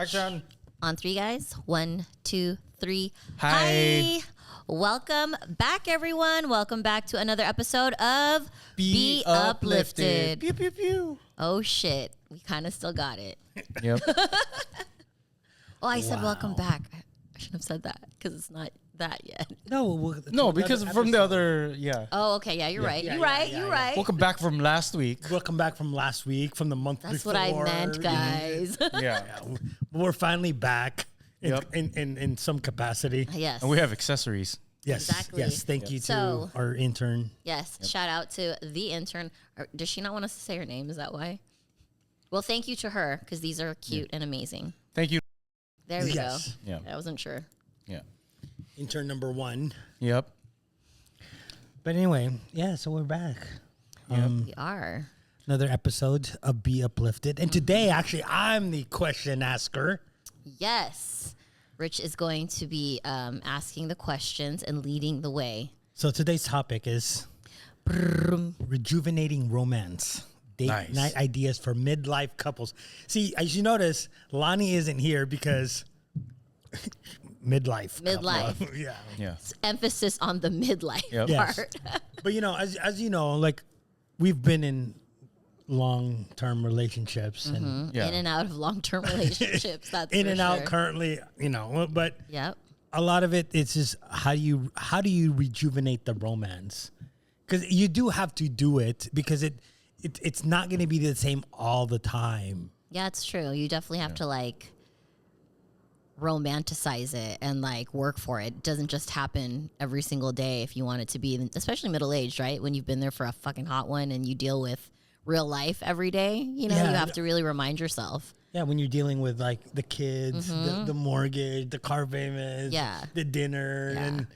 Action. On three, guys. 1, 2, 3. Hi. Welcome back, everyone. Welcome back to another episode of Be Uplifted. Pew, pew, pew. Oh, shit. We kind of still got it. Yep. Oh, I said welcome back. I shouldn't have said that because it's not that yet. No, because from the other, Oh, okay. Yeah, you're right. You're right. Welcome back from last week. Welcome back from last week, from the month That's before. what I meant, guys. Yeah. We're finally back Yep. in some capacity. Yes. And we have accessories. Yes. Exactly. Yes. Thank you to So- our intern. Yes. Shout out to the intern. Does she not want us to say her name? Is that why? Well, thank you to her because these are cute and amazing. Thank you. There we Yes. go. Yeah. I wasn't sure. Yeah. Intern number 1. Yep. But anyway, yeah, so we're back. We are. Another episode of Be Uplifted. And today, actually, I'm the question asker. Yes. Rich is going to be asking the questions and leading the way. So today's topic is rejuvenating romance. Date Nice. night ideas for midlife couples. See, as you notice, Lonnie isn't here because midlife. Midlife. couple. Yeah. Yeah. Emphasis on the midlife Yep. Yes. part. But you know, as you know, like we've been in long-term relationships and Yeah. In and out of long-term relationships. That's in for and out sure. currently, you know, but Yep. a lot of it's just how do you rejuvenate the romance? Because you do have to do it because it's not going to be the same all the time. Yeah, it's true. You definitely have to like romanticize it and like work for it. It doesn't just happen every single day if you want it to be, especially middle-aged, right? When you've been there for a fucking hot one and you deal with real life every day, you know, Yeah. you have to really remind yourself. Yeah, when you're dealing with like the kids, the mortgage, the car payments, Yeah. the dinner, Yeah. and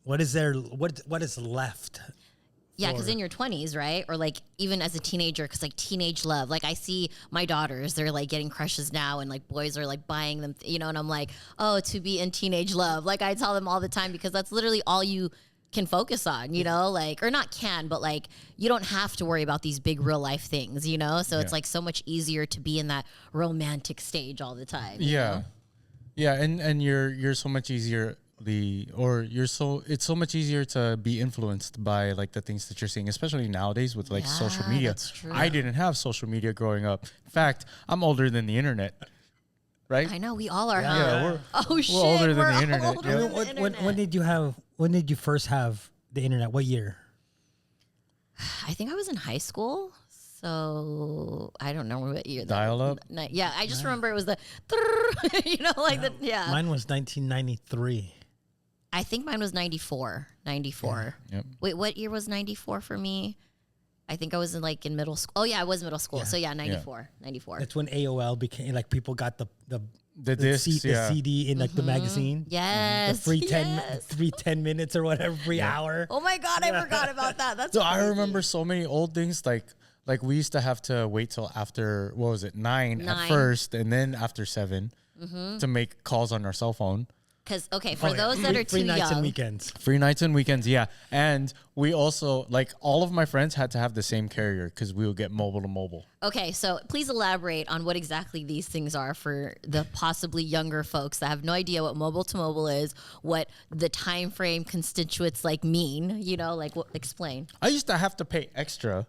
what is there? What is left? Yeah, because in your 20s, right? Or like even as a teenager, because like teenage love, like I see my daughters, they're like getting crushes now and like boys are like buying them, you know, and I'm like, oh, to be in teenage love. Like I tell them all the time because that's literally all you can focus on, you know, like, or not can, but like you don't have to worry about these big real life things, you know? So it's Yeah. like so much easier to be in that romantic stage all the time. you Yeah. know? Yeah. And you're so much easier. It's so much easier to be influenced by like the things that you're seeing, especially nowadays with like social Yeah, media. that's true. I didn't have social media growing up. In fact, I'm older than the internet. Right? I know we all are, Yeah, huh? Oh shit, older than we're the internet, older yeah. than the When internet. did you first have the internet? What year? I think I was in high school, so I don't know what year. Dial up? Yeah, I just remember it was the, you know, like the Mine was 1993. I think mine was 94. 94. Yep. Wait, what year was 94 for me? I think I was in middle school. Oh yeah, I was middle school. So yeah, 94. 94. That's when AOL became like people got the discs, yeah. CD in like the magazine. Mm-hmm. Yes. The free 10 yes. 10 minutes or whatever, free hour. Oh my god, I forgot about that. That's So I crazy. remember so many old things like we used to have to wait till after 9 at 9. first and then after 7 Mm-hmm. to make calls on our cell phone. Because okay, for those that are Free too nights and young, weekends. Free nights and weekends, yeah. And we also like all of my friends had to have the same carrier because we would get mobile to mobile. okay, so please elaborate on what exactly these things are for the possibly younger folks that have no idea what mobile to mobile is, what the time frame constituents like mean, you know, like explain. I used to have to pay extra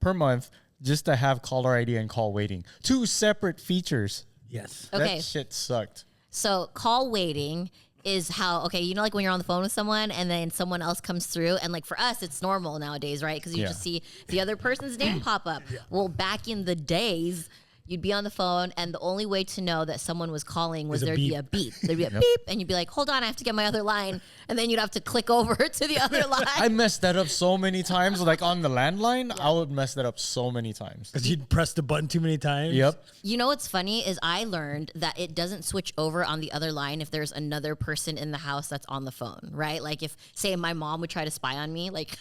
per month just to have caller ID and call waiting. 2 separate features. Yes. Okay. That shit sucked. So call waiting is how, okay, you know, like when you're on the phone with someone and then someone else comes through and like for us, it's normal nowadays, right? Because you Yeah. just see the other person's name pop up. Well, back in the days, you'd be on the phone and the only way to know that someone was calling was a there'd be beep. a beep. There'd be a beep and you'd be like, hold on, I have to get my other line. And then you'd have to click over to the other line. I messed that up so many times. Like on the landline, I would mess that up so many times. Because you'd press the button too many times. Yep. You know what's funny is I learned that it doesn't switch over on the other line if there's another person in the house that's on the phone, right? Like if, say, my mom would try to spy on me, like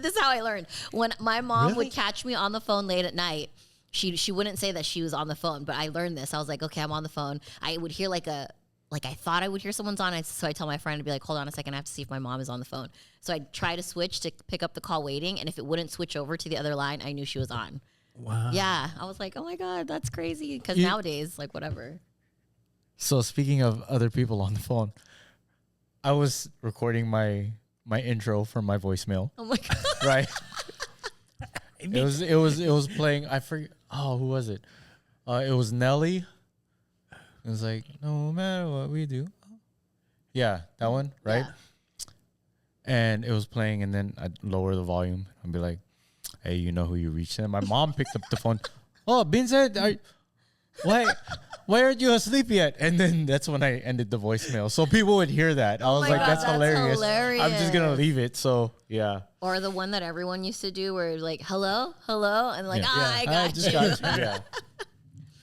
this is how I learned. When my mom Really? would catch me on the phone late at night, she wouldn't say that she was on the phone, but I learned this. I was like, okay, I'm on the phone. I would hear like I thought I would hear someone's on. So I tell my friend to be like, hold on a second, I have to see if my mom is on the phone. So I'd try to switch to pick up the call waiting, and if it wouldn't switch over to the other line, I knew she was on. Wow. Yeah, I was like, oh my God, that's crazy. Because nowadays, like, whatever. So speaking of other people on the phone, I was recording my intro for my voicemail, Oh my god. right? It was playing. I forget. Oh, who was it? It was Nelly. It was like, no matter what we do. Yeah, that one, right? Yeah. And it was playing, and then I'd lower the volume and be like, hey, you know who you reached? And my mom picked up the phone. Oh, Vincent, why aren't you asleep yet? And then that's when I ended the voicemail. So people would hear that. I was my like, God, that's hilarious. I'm just going to hilarious. leave it. So, yeah. Or the one that everyone used to do where like, hello, and like, Yeah. I got just you. got you. Yeah.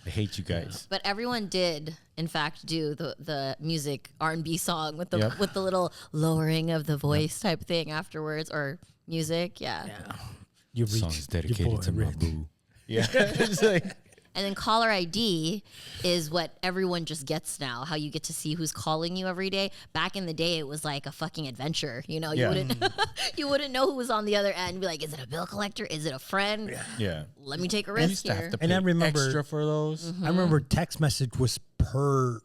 I hate you guys. But everyone did, in fact, do the music R&B song with the Yep. with the little lowering of the voice type thing afterwards, or music, yeah. You Song's reached dedicated your boy, to my Rich. boo. Yeah. It's like, And then caller ID is what everyone just gets now. How you get to see who's calling you every day. Back in the day, it was like a fucking adventure. You know, you Yeah. wouldn't you wouldn't know who was on the other end. Be like, is it a bill collector? Is it a friend? yeah. Let me take a I risk used to have here. to pay And I remember- extra for those. I remember text message was per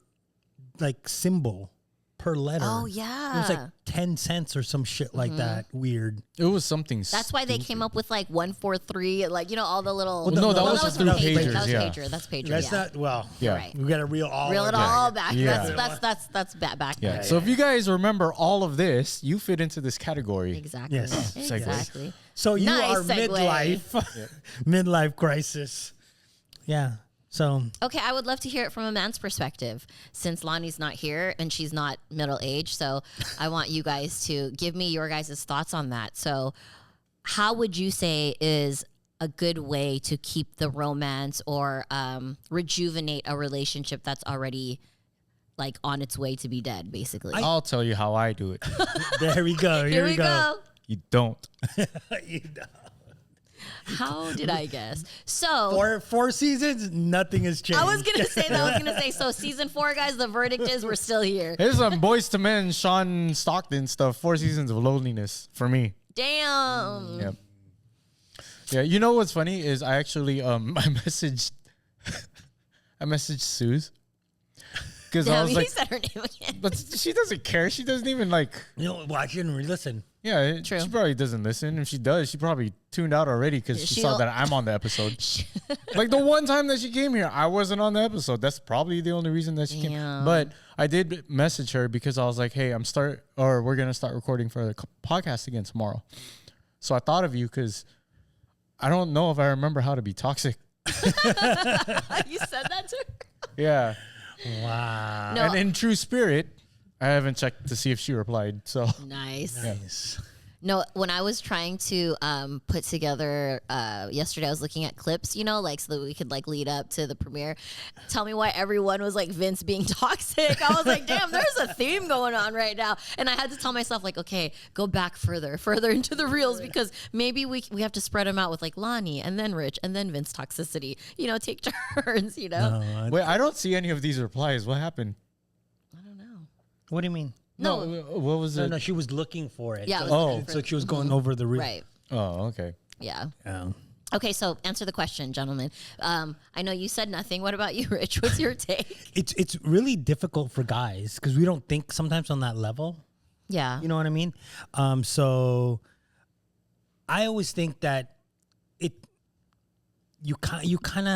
like symbol per letter. Oh It yeah. was like 10 cents or some shit like that. Weird. It was something. That's why they came up with like 143, like all the little. Well, no, that was for through pagers. pagers, That was yeah. pager. That's pager. That's yeah. not, well, Yeah. Right. we got to reel all Reel of it that. all back. Yeah. That's back. Yeah. there. So if you guys remember all of this, you fit into this category. Exactly. Yes. Segue. Exactly. So you Nice are segue. midlife, midlife crisis. Yeah. So Okay, I would love to hear it from a man's perspective, since Lonnie's not here and she's not middle aged. So I want you guys to give me your guys' thoughts on that. So, how would you say is a good way to keep the romance or rejuvenate a relationship that's already like on its way to be dead, basically? I'll tell you how I do it. there we go. Here we go. You don't. You know. How did I guess? So Four seasons, nothing has changed. I was gonna say that. I was gonna say so. Season 4, guys. The verdict is we're still here. Here's some Boys to Men, Sean Stockton stuff. 4 seasons of loneliness for me. Damn. Yep. Yeah. You know what's funny is I actually I messaged Suze because I Damn, was he like, said her name again. but she doesn't care. She doesn't even like. You know, well, I shouldn't listen. Yeah, True. she probably doesn't listen. If she does, she probably tuned out already because she saw She'll- that I'm on the episode. Like the one time that she came here, I wasn't on the episode. That's probably the only reason that she came. Damn. But I did message her because I was like, "Hey, we're gonna start recording for the podcast again tomorrow." So I thought of you because I don't know if I remember how to be toxic. You said that to her? Yeah, Wow. No. and in true spirit, I haven't checked to see if she replied. So Nice. Nice. No, when I was trying to put together yesterday, I was looking at clips, like so that we could like lead up to the premiere. Tell me why everyone was like Vince being toxic. I was like, damn, there's a theme going on right now. And I had to tell myself like, okay, go back further into the reels, because maybe we have to spread them out with like Lonnie and then Rich and then Vince toxicity. Take turns. wait, I don't see any of these replies. What happened? I don't know. What do you mean? No. What was it? No, she was looking for it. Yeah, I was So, looking for so it. she was going over the reel. Right. Oh, okay. Yeah. Oh. Okay, so answer the question, gentlemen. I know you said nothing. What about you, Rich? What's your take? It's really difficult for guys because we don't think sometimes on that level. Yeah. You know what I mean? So I always think that you kind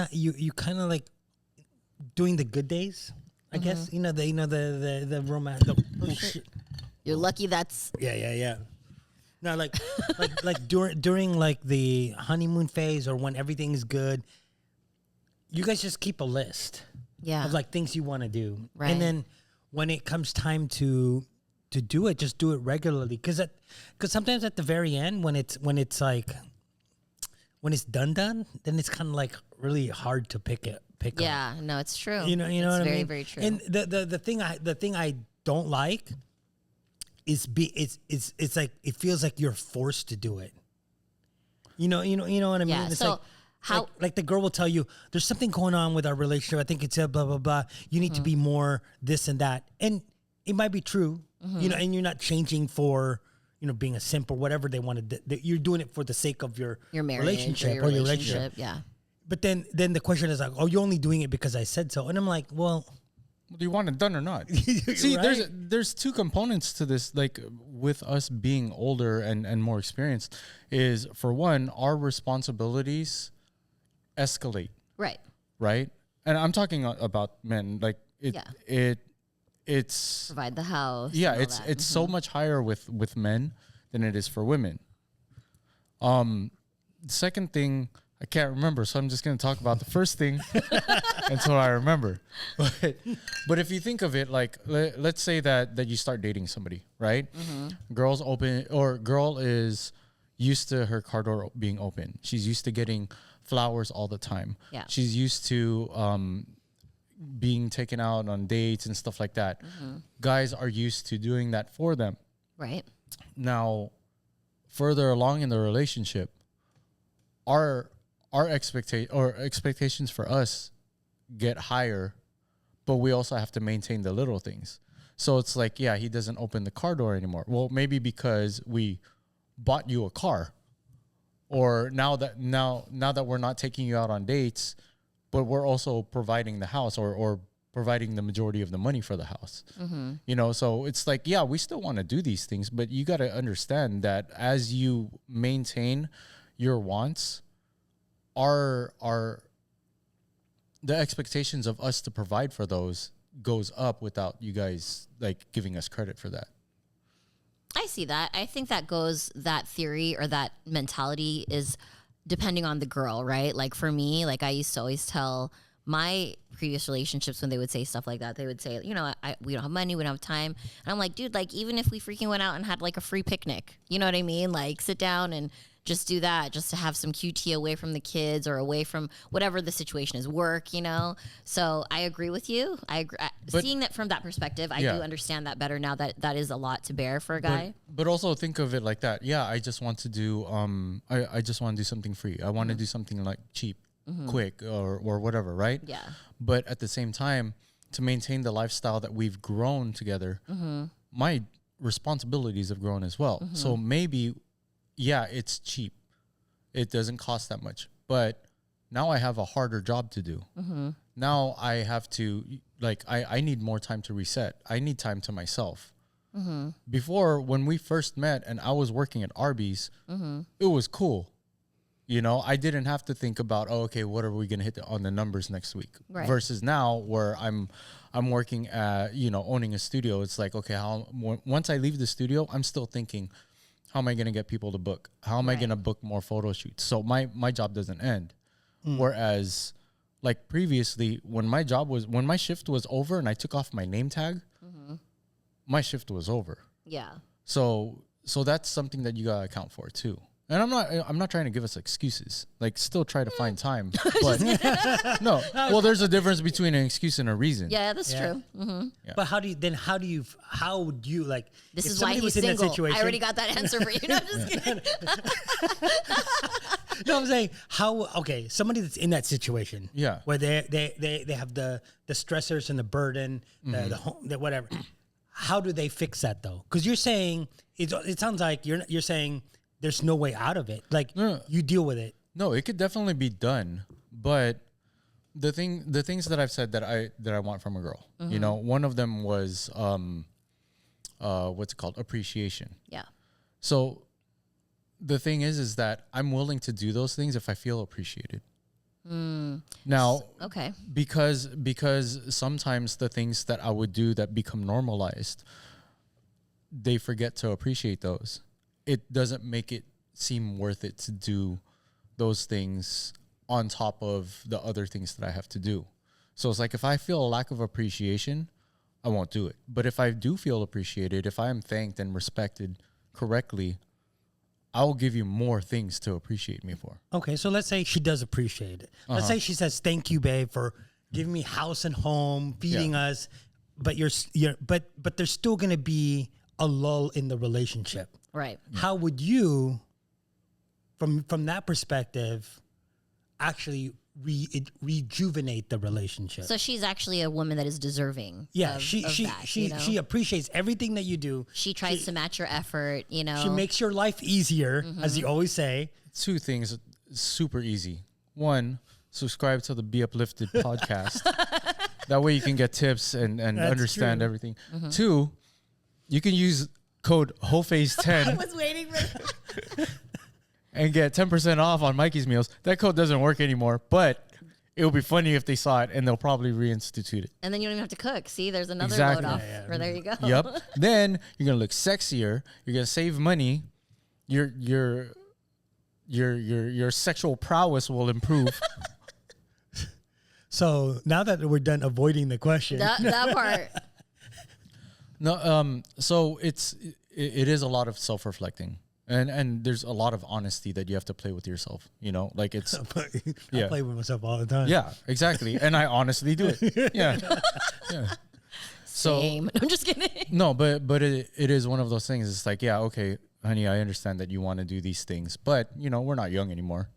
of like doing the good days. I guess the romance. Shit. You're lucky that's Yeah. No, like during like the honeymoon phase or when everything's good, you guys just keep a list of like things you want to do, Right. and then when it comes time to do it, just do it regularly. Because sometimes at the very end, when it's done, then it's kind of like really hard to pick up. Yeah, no, it's true. You know it's what I very, mean? very true. And the thing I don't like is it's like it feels like you're forced to do it. You know what I mean? Yeah, It's so like, how- like the girl will tell you there's something going on with our relationship. I think it's a blah blah blah. You need to be more this and that, and it might be true. And you're not changing for being a simp or whatever they want to. You're doing it for the sake of your marriage relationship or your relationship. Yeah. But then the question is like, oh, you're only doing it because I said so. And I'm like, well, Do you want it done or not? See, Right. there's two components to this. Like with us being older and more experienced, is for one, our responsibilities escalate, Right. right? And I'm talking about men. Like it's Provide the house. yeah, and all it's that. so much higher with men than it is for women. The second thing I can't remember, so I'm just going to talk about the first thing until I remember. But if you think of it, like let's say that you start dating somebody, right? Girl is used to her car door being open. She's used to getting flowers all the time. Yeah. She's used to being taken out on dates and stuff like that. Guys are used to doing that for them. Right. Now, further along in the relationship, our expectations for us get higher, but we also have to maintain the little things. So it's like, yeah, he doesn't open the car door anymore. Well, maybe because we bought you a car, or now that we're not taking you out on dates, but we're also providing the house or providing the majority of the money for the house. You know, so it's like, yeah, we still want to do these things, but you got to understand that as you maintain your wants, the expectations of us to provide for those goes up without you guys like giving us credit for that. I see that. I think that theory or that mentality is depending on the girl, right? Like for me, like I used to always tell my previous relationships when they would say stuff like that, they would say, you know, we don't have money, we don't have time. And I'm like, dude, like even if we freaking went out and had like a free picnic, you know what I mean? Like sit down and just do that, just to have some QT away from the kids or away from whatever the situation is, work, you know? So I agree with you. I agree. Seeing that from that perspective, I do understand that better now that is a lot to bear for a guy. But also think of it like that. Yeah, I just want to do I just want to do something free. I want to do something like cheap, quick or whatever, right? Yeah. But at the same time, to maintain the lifestyle that we've grown together, my responsibilities have grown as well. So maybe yeah, it's cheap. It doesn't cost that much. But now I have a harder job to do. Now I have to, like, I need more time to reset. I need time to myself. Before, when we first met and I was working at Arby's, it was cool. You know, I didn't have to think about, oh, okay, what are we going to hit on the numbers next week? Right. Versus now where I'm working at, you know, owning a studio. It's like, okay, once I leave the studio, I'm still thinking, how am I going to get people to book? How am I going to book more photo shoots? So my job doesn't end. Whereas like previously when my shift was over and I took off my name tag, my shift was over. Yeah. So that's something that you got to account for too. And I'm not trying to give us excuses. Like still try to find time. But no. Well, there's a difference between an excuse and a reason. Yeah, that's true. Yeah. But how would you like? This if is why somebody he's was in that single. situation- I already got that answer for you. No, I'm just kidding. No, I'm saying somebody that's in that situation, Yeah. where they have the stressors and the burden, the home, the whatever. How do they fix that though? Because you're saying it sounds like you're saying there's no way out of it. Like you deal with it. No, it could definitely be done, but the things that I've said that I want from a girl, you know, one of them was what's it called? Appreciation. Yeah. So the thing is that I'm willing to do those things if I feel appreciated. Now, Okay. because sometimes the things that I would do that become normalized, they forget to appreciate those. It doesn't make it seem worth it to do those things on top of the other things that I have to do. So it's like if I feel a lack of appreciation, I won't do it. But if I do feel appreciated, if I am thanked and respected correctly, I will give you more things to appreciate me for. Okay, so let's say she does appreciate it. Let's say she says, "Thank you, babe, for giving me house and home, feeding us." But but there's still going to be a lull in the relationship. Right. How would you, from that perspective, actually rejuvenate the relationship? So she's actually a woman that is deserving. Yeah, of she that, you know? she appreciates everything that you do. She tries to match your effort, you know. She makes your life easier, as you always say. Two things super easy. One, subscribe to the BUplifted podcast. That way you can get tips and That's understand true. everything. 2, you can use code I WHOLEFACE10 was waiting for and get 10% off on Mikey's meals. That code doesn't work anymore, but it would be funny if they saw it, and they'll probably reinstitute it. And then you don't even have to cook. See, there's another Exactly. load off. Yeah. Or there you go. Yep. Then you're gonna look sexier. You're gonna save money. Your sexual prowess will improve. So now that we're done avoiding the question, That part. No, so it is a lot of self-reflecting, and there's a lot of honesty that you have to play with yourself. You know, like it's I Yeah. play with myself all the time. yeah, exactly, and I honestly do it. Yeah, yeah. So Same. I'm just kidding. no, but it is one of those things. It's like, yeah, okay, honey, I understand that you want to do these things, but you know, we're not young anymore.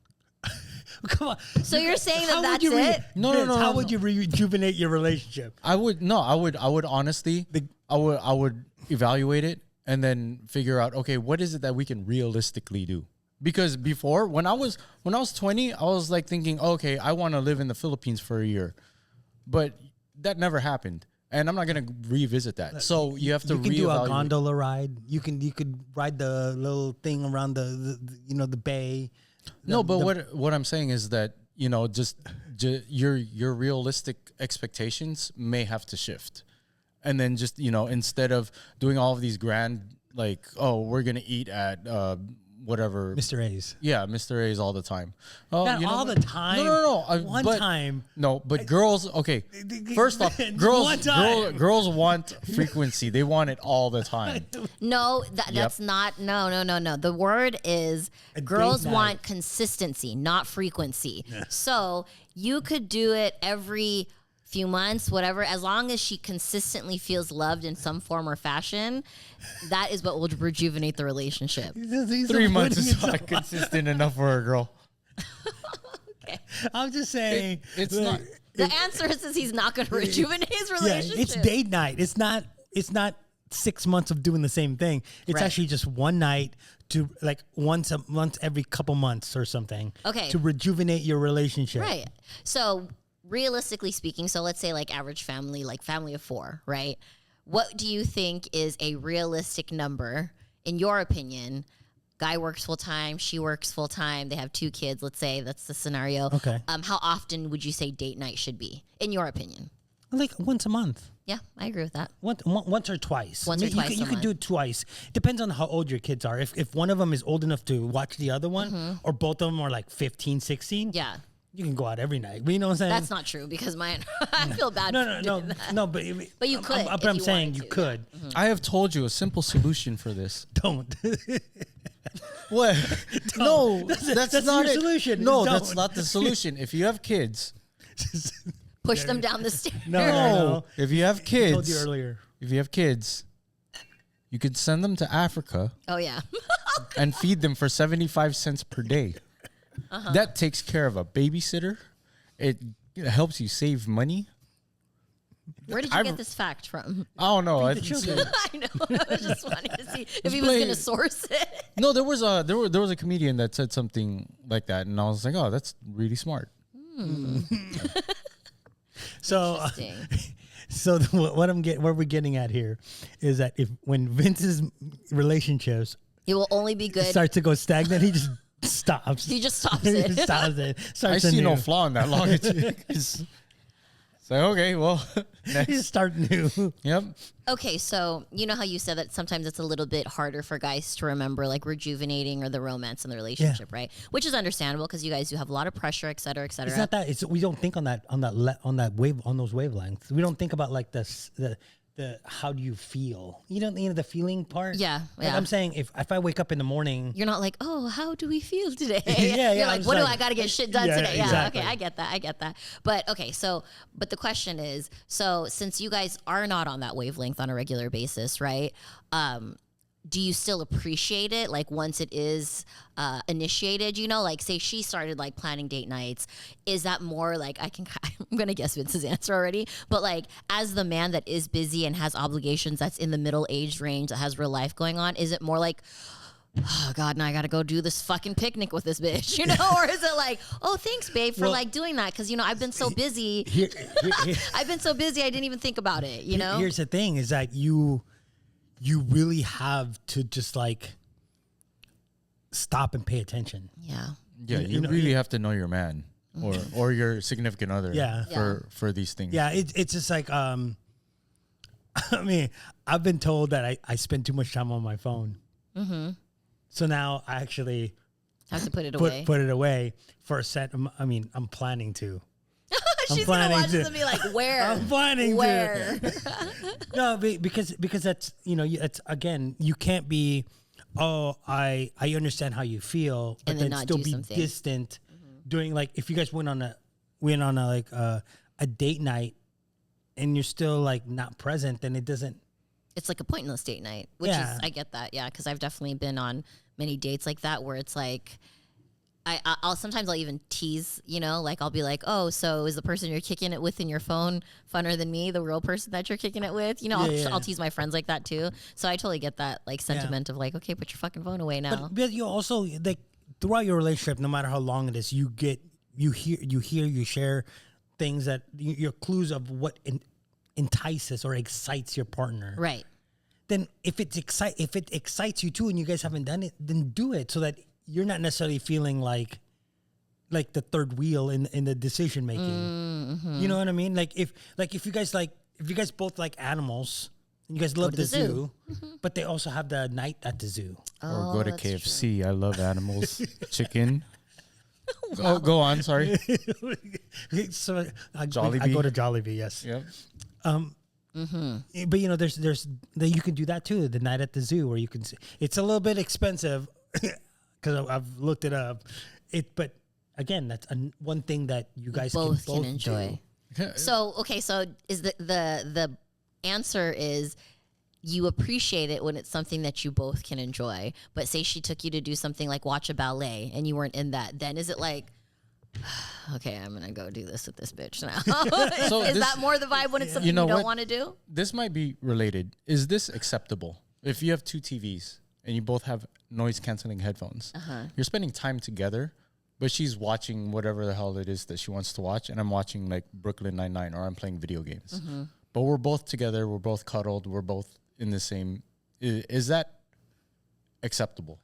Come on. So you're saying How that would you that's it? No, Vince, no, How no, would you rejuvenate your relationship? I would honestly, I would evaluate it and then figure out, okay, what is it that we can realistically do? Because before, when I was 20, I was like thinking, okay, I want to live in the Philippines for a year, but that never happened, and I'm not gonna revisit that. So you have to You can do a reevaluate. gondola ride. You could ride the little thing around the the bay. No, but what I'm saying is that, you know, just your realistic expectations may have to shift, and then just, you know, instead of doing all of these grand, like, oh, we're gonna eat at whatever, Mr. A's. yeah, Mr. A's all the time. Oh, Not you know all what? the time. No. One but- time. No, but girls. Okay, first off, girls, One time. girls want frequency. They want it all the time. No, that's not. No. The word is A girls date night. want consistency, not frequency. So you could do it every few months, whatever, as long as she consistently feels loved in some form or fashion. That is what will rejuvenate the relationship. 3 months is not consistent enough for a girl. I'm just saying. It's look, not. The answer is he's not going to rejuvenate his Yeah, relationship. it's date night. It's not 6 months of doing the same thing. It's Right. actually just one night to like once every couple months or something. Okay. To rejuvenate your relationship. Right. So realistically speaking, so let's say like average family, like family of 4, right? What do you think is a realistic number, in your opinion? Guy works full time, she works full time, they have 2 kids, let's say that's the scenario. Okay. How often would you say date night should be, in your opinion? Like once a month. Yeah, I agree with that. Once or twice. Once or You twice could- a You could do month. it twice. Depends on how old your kids are. If one of them is old enough to watch the other one, or both of them are like 15, 16, Yeah. you can go out every night. You know what I'm saying? That's not true because mine, I feel bad for doing that. no. But But you could But if I'm you saying wanted you to, could. I have told you a simple solution for this. Don't. What? No, that's that's not your it. solution. No, Don't. that's not the solution. If you have kids, Push them down the stairs. No. if you have I kids, told you earlier. if you have kids, you could send them to Africa Oh, yeah. and feed them for 75 cents per day. That takes care of a babysitter. It helps you save money. Where did you I've- get this fact from? I don't know. Feed the children. I know. I was just wanting to see if he was play- going to source it. No, there was a comedian that said something like that, and I was like, oh, that's really smart. So, Interesting. what we're getting at here is that when Vince's relationships It will only be good. start to go stagnant, he just stops. He just stops He it. just stops it. I Starts see no anew. flaw in that logic. It's like, okay, well, He next. just start new. Yep. Okay, so you know how you said that sometimes it's a little bit harder for guys to remember like rejuvenating or the romance in the relationship, right? Which is understandable because you guys do have a lot of pressure, et cetera, et cetera. It's not that. It's we don't think on that wave on those wavelengths. We don't think about like the how do you feel? You know the feeling part. Yeah, Like yeah. I'm saying if I wake up in the morning. You're not like, oh, how do we feel today? Yeah, You're I'm like, just what do like- I got to get shit done Yeah, today? Yeah, exactly. okay, I get that. But okay, but the question is, so since you guys are not on that wavelength on a regular basis, right? Do you still appreciate it? Like once it is initiated, you know, like say she started like planning date nights, is that more like I'm gonna guess Vince's answer already, but like as the man that is busy and has obligations, that's in the middle age range, that has real life going on, is it more like, oh God, now I got to go do this fucking picnic with this bitch, you know? Or is it like, oh, thanks, babe, for like doing that? Because, you know, I've been so busy. I've been so busy, I didn't even think about it, you know? Here's the thing is that you really have to just like stop and pay attention. Yeah. Yeah, you really have to know your man or your significant other for these things. Yeah, it's just like I mean, I've been told that I spend too much time on my phone. Mm-hmm. So now I actually have to put it away. Put it away for a set. I mean, I'm planning to. She's gonna watch this and be like, "Where? I'm planning Where?" to. No, because that's it's again, you can't be. Oh, I understand how you feel, but then still be distant. Doing like if you guys went on a like a date night, and you're still like not present, then it doesn't. It's like a pointless date night, which is I get that, because I've definitely been on many dates like that where it's like. I'll sometimes even tease, like I'll be like, oh, so is the person you're kicking it with in your phone funner than me, the real person that you're kicking it with? I'll tease my friends like that too. So I totally get that like sentiment of like, okay, put your fucking phone away now. But you also like throughout your relationship, no matter how long it is, you share things that your clues of what entices or excites your partner. Right. Then if it excites you too, and you guys haven't done it, then do it so that you're not necessarily feeling like the third wheel in the decision making. Mm-hmm. You know what I mean? Like if you guys both like animals and you guys love the zoo, but they also have the night at the zoo. Or go to KFC. True. I love animals. Chicken. Wow. Oh, go on. Sorry. So I go to Jollibee. Yes. Yep. But there's you can do that too. The night at the zoo, where you can. It's a little bit expensive. Because I've looked it up, but again, that's one thing that you guys both can enjoy. So is the answer is you appreciate it when it's something that you both can enjoy. But say she took you to do something like watch a ballet and you weren't in that, then is it like, okay, I'm gonna go do this with this bitch now? So is that more the vibe when it's something you don't want to do? This might be related. Is this acceptable if you have two TVs? And you both have noise canceling headphones. You're spending time together, but she's watching whatever the hell it is that she wants to watch, and I'm watching like Brooklyn Nine-Nine, or I'm playing video games. But we're both together, we're both cuddled, we're both in the same. Is that acceptable?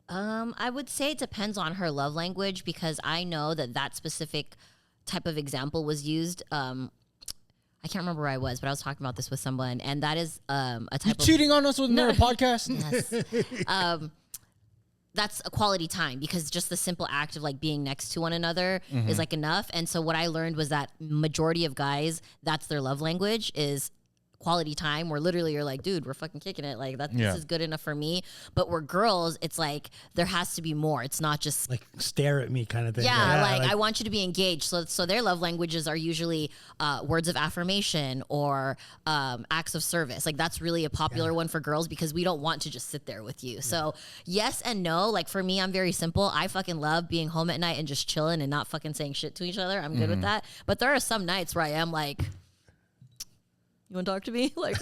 I would say it depends on her love language, because I know that specific type of example was used. I can't remember where I was, but I was talking about this with someone, and that is a type of cheating on us with another podcast. Yes. That's a quality time, because just the simple act of like being next to one another is like enough. And so what I learned was that majority of guys, that's their love language, is quality time, where literally you're like, dude, we're fucking kicking it. Like this is good enough for me. But we're girls, it's like there has to be more. It's not just like stare at me kind of thing. Yeah, like I want you to be engaged. So their love languages are usually words of affirmation or acts of service. Like that's really a popular one for girls, because we don't want to just sit there with you. Yeah. So yes and no. Like for me, I'm very simple. I fucking love being home at night and just chilling and not fucking saying shit to each other. I'm good with that. But there are some nights where I am like, you want to talk to me? Like,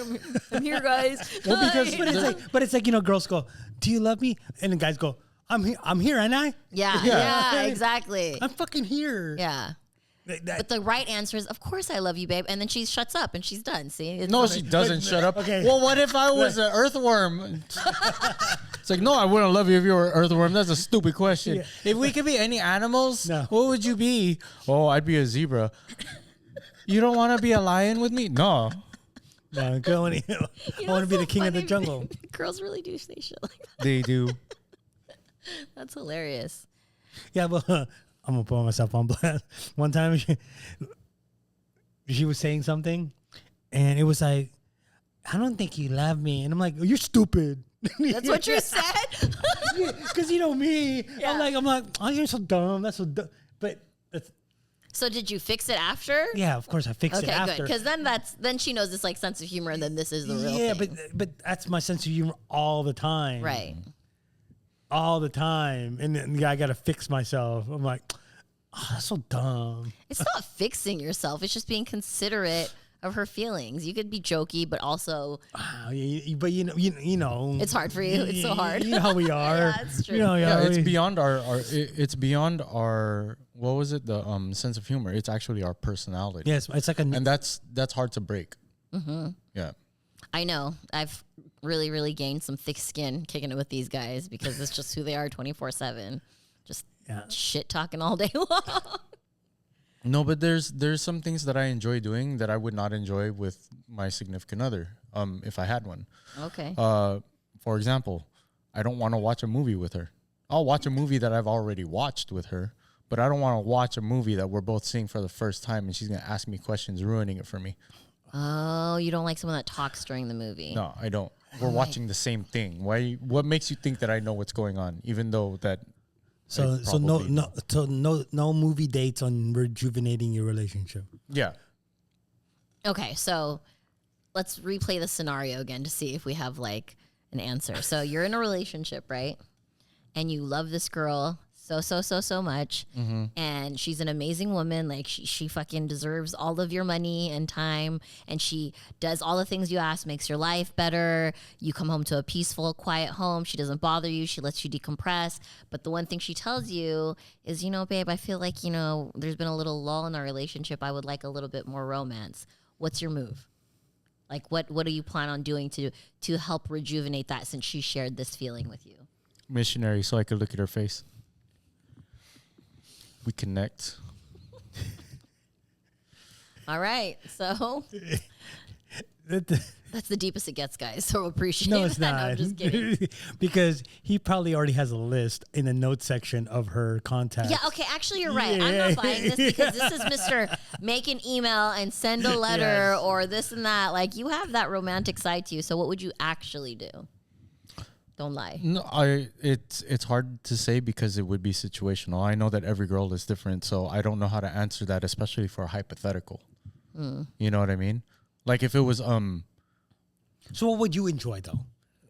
I'm here, guys. Well, but it's like, girls go, do you love me? And the guys go, I'm here, ain't I? Yeah, exactly. I'm fucking here. Yeah. But the right answer is, of course I love you, babe. And then she shuts up and she's done. See? No, she doesn't shut up. Okay. Well, what if I was an earthworm? It's like, no, I wouldn't love you if you were an earthworm. That's a stupid question. Yeah. If we could be any animals, what would you be? Oh, I'd be a zebra. You don't want to be a lion with me? No. No, girl, I want to be the king of the jungle. Girls really do say shit like that. They do. That's hilarious. Yeah, but I'm going to put myself on blast. One time she was saying something, and it was like, I don't think you love me. And I'm like, oh, you're stupid. That's what you said? Because me. Yeah. I'm like, oh, you're so dumb. That's so dumb. But that's... So did you fix it after? Yeah, of course I fixed it after. Okay, good. Because then she knows this like sense of humor, and then this is the real thing. Yeah, but that's my sense of humor all the time. Right. All the time. And then I got to fix myself. I'm like, oh, that's so dumb. It's not fixing yourself. It's just being considerate of her feelings. You could be jokey, but also But you know, it's hard for you. It's so hard. You know how we are. Yeah, it's true. You know, Yeah, it's beyond it's beyond our, what was it, the sense of humor. It's actually our personality. Yes, it's like and that's hard to break. Yeah. I know. I've really, really gained some thick skin kicking it with these guys because it's just who they are 24/7. Just shit talking all day long. No, but there's some things that I enjoy doing that I would not enjoy with my significant other, if I had one. Okay. For example, I don't want to watch a movie with her. I'll watch a movie that I've already watched with her, but I don't want to watch a movie that we're both seeing for the first time and she's going to ask me questions, ruining it for me. Oh, you don't like someone that talks during the movie? No, I don't. We're watching the same thing. What makes you think that I know what's going on, even though that... So no movie dates on rejuvenating your relationship. Yeah. Okay, so let's replay the scenario again to see if we have like an answer. So you're in a relationship, right? And you love this girl so much, and she's an amazing woman. Like she fucking deserves all of your money and time, and she does all the things you ask, makes your life better. You come home to a peaceful, quiet home. She doesn't bother you. She lets you decompress. But the one thing she tells you is, babe, I feel like, there's been a little lull in our relationship. I would like a little bit more romance. What's your move? Like, what do you plan on doing to help rejuvenate that, since she shared this feeling with you? Missionary, so I could look at her face. We connect. All right. So that's the deepest it gets, guys. So appreciate No, it's that. not. No, I'm just kidding. Because he probably already has a list in the notes section of her contacts. Yeah, okay. Actually, you're right. I'm not buying this because this is Mr. Make an email and send a letter or this and that. Like, you have that romantic side to you. So what would you actually do? Don't lie. No, it's hard to say because it would be situational. I know that every girl is different, so I don't know how to answer that, especially for a hypothetical. You know what I mean? Like if it was So what would you enjoy though?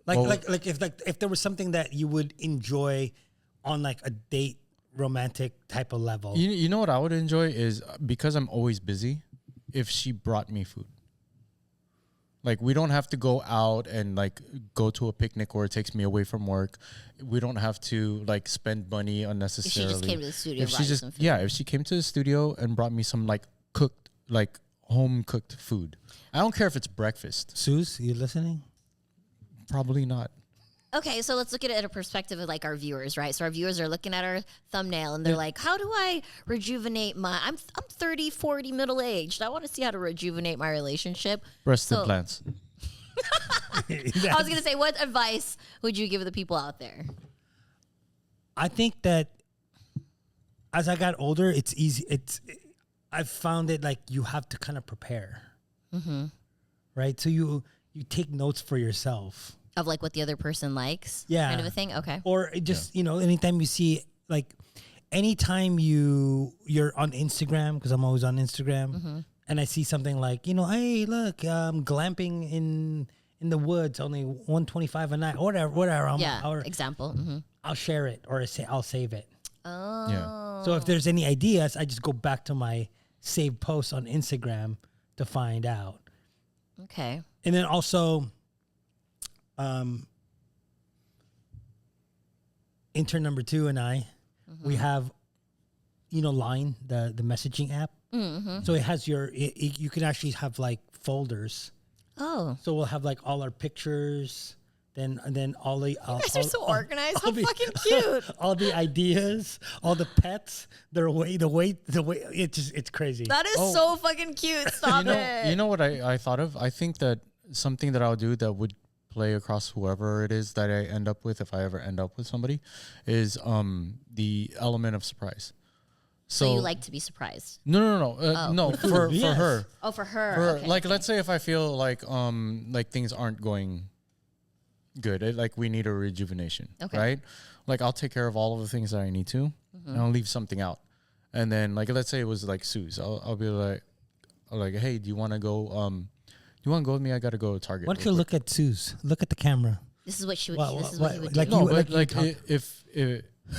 Like if there was something that you would enjoy on like a date romantic type of level. You know what I would enjoy is, because I'm always busy, if she brought me food. Like, we don't have to go out and like go to a picnic where it takes me away from work. We don't have to like spend money unnecessarily. If she just came to the studio, if she came to the studio and brought me some like cooked, like home cooked food. I don't care if it's breakfast. Suze, you listening? Probably not. Okay, so let's look at it at a perspective of like our viewers, right? So our viewers are looking at our thumbnail and they're like, how do I rejuvenate I'm 30, 40, middle-aged. I want to see how to rejuvenate my relationship. Breast implants. I was going to say, what advice would you give the people out there? I think that as I got older, it's easy. I've found it like you have to kind of prepare. Right? So you take notes for yourself. Of like what the other person likes? Yeah. Kind of a thing? Okay. Or just, anytime you see, like, anytime you're on Instagram, because I'm always on Instagram, and I see something like, hey, look, glamping in the woods, only $125 a night, or whatever. Example. I'll share it, or I'll save it. Oh. Yeah. So if there's any ideas, I just go back to my saved posts on Instagram to find out. Okay. And then also... intern number 2 and I, we have, Line, the messaging app. So it has you can actually have like folders. Oh. So we'll have like all our pictures, then all the. You guys are so organized. How fucking cute. All the ideas, all the pets, the way, it's crazy. That is so fucking cute. Stop it. You know what I thought of? I think that something that I'll do that would play across whoever it is that I end up with, if I ever end up with somebody, is the element of surprise. So you like to be surprised? No, no. For her. Oh, for her. For her. Okay, like, let's say if I feel like things aren't going good, like we need a rejuvenation, right? Like, I'll take care of all of the things that I need to, and I'll leave something out. And then, like, let's say it was like Suze, I'll be like, hey, do you want to go? You want to go with me? I got to go to Target. Why don't you look at Suze? Look at the camera. This is what she would. This is what what he would like do. No, you- but like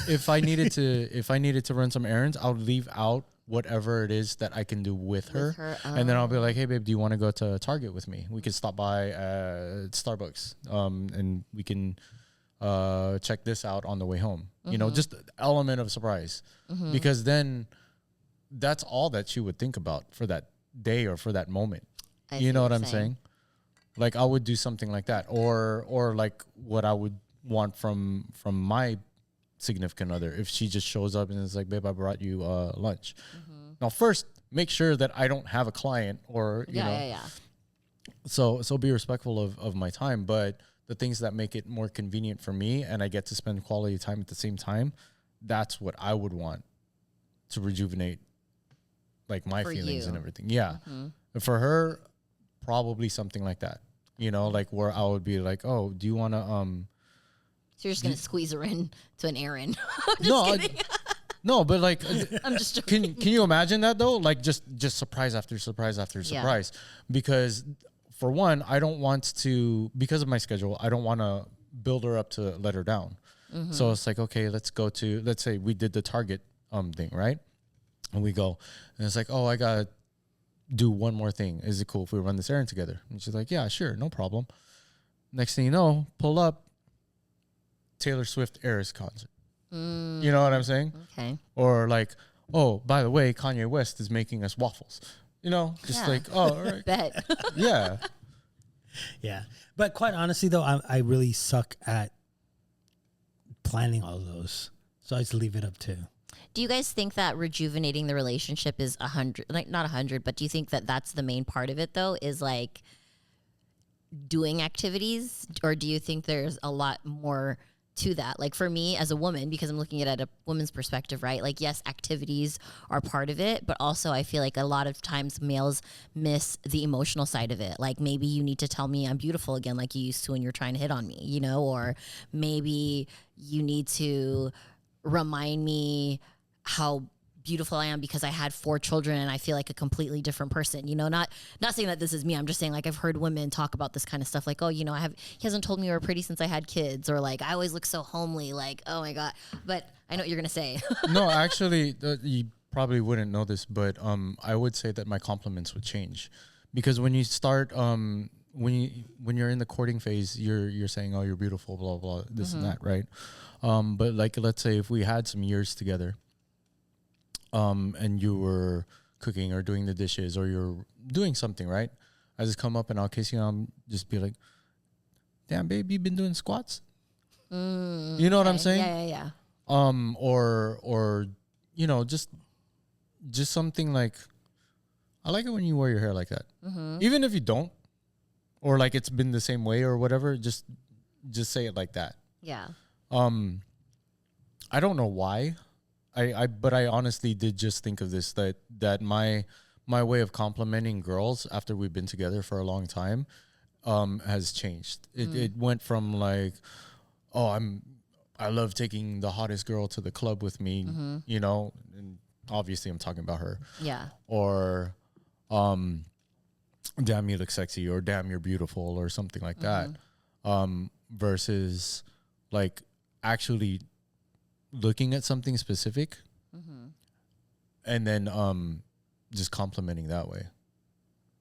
if I needed to run some errands, I would leave out whatever it is that I can do with her. And then I'll be like, hey babe, do you want to go to Target with me? We could stop by Starbucks, and we can check this out on the way home. You know, just element of surprise, because then that's all that she would think about for that day or for that moment. You know what I'm saying? Like I would do something like that, or like what I would want from my significant other if she just shows up and is like, babe, I brought you lunch. Now first make sure that I don't have a client or you know. So be respectful of my time, but the things that make it more convenient for me and I get to spend quality time at the same time, that's what I would want to rejuvenate like my feelings and everything. Yeah. And for her, probably something like that. You know, like where I would be like, oh, do you want to So you're just gonna squeeze her in to an errand? No, but like, I'm just joking. Can you imagine that though? Like just surprise after surprise after surprise, because for one, I don't want to, because of my schedule, I don't want to build her up to let her down. So it's like, okay, let's say we did the Target thing, right? And we go, and it's like, oh, I gotta do one more thing. Is it cool if we run this errand together? And she's like, yeah, sure, no problem. Next thing you know, pull up, Taylor Swift Eras concert. You know what I'm saying? Okay. Or like, oh, by the way, Kanye West is making us waffles. You know, just like, oh, all right. Bet. Yeah. Yeah. But quite honestly, though, I really suck at planning all those. So I just leave it up to. Do you guys think that rejuvenating the relationship is 100, like not 100, but do you think that that's the main part of it though, is like doing activities? Or do you think there's a lot more to that? Like for me as a woman, because I'm looking at it at a woman's perspective, right? Like, yes, activities are part of it, but also I feel like a lot of times males miss the emotional side of it. Like maybe you need to tell me I'm beautiful again, like you used to when you're trying to hit on me, you know, or maybe you need to remind me how beautiful I am because I had 4 children and I feel like a completely different person, you know, not saying that this is me. I'm just saying, like, I've heard women talk about this kind of stuff. Like, oh, you know, he hasn't told me you were pretty since I had kids, or like, I always look so homely. Like, oh my God. But I know what you're going to say. No, actually, you probably wouldn't know this, but I would say that my compliments would change, because when you start, when you're in the courting phase, you're saying, oh, you're beautiful, blah, blah, this and that. Right. But like, let's say if we had some years together, and you were cooking or doing the dishes or you're doing something, right? I just come up and I'll kiss you and I'll just be like, damn, babe, you've been doing squats? You know what I'm saying? Yeah. Or, you know, just something like, I like it when you wear your hair like that. Even if you don't, or like it's been the same way or whatever, just say it like that. Yeah. I don't know why. But I honestly did just think of this, that my way of complimenting girls after we've been together for a long time has changed. It went from like, oh, I love taking the hottest girl to the club with me, you know, and obviously I'm talking about her. Yeah. Or damn, you look sexy, or damn, you're beautiful, or something like that. Versus like actually looking at something specific and then just complimenting that way.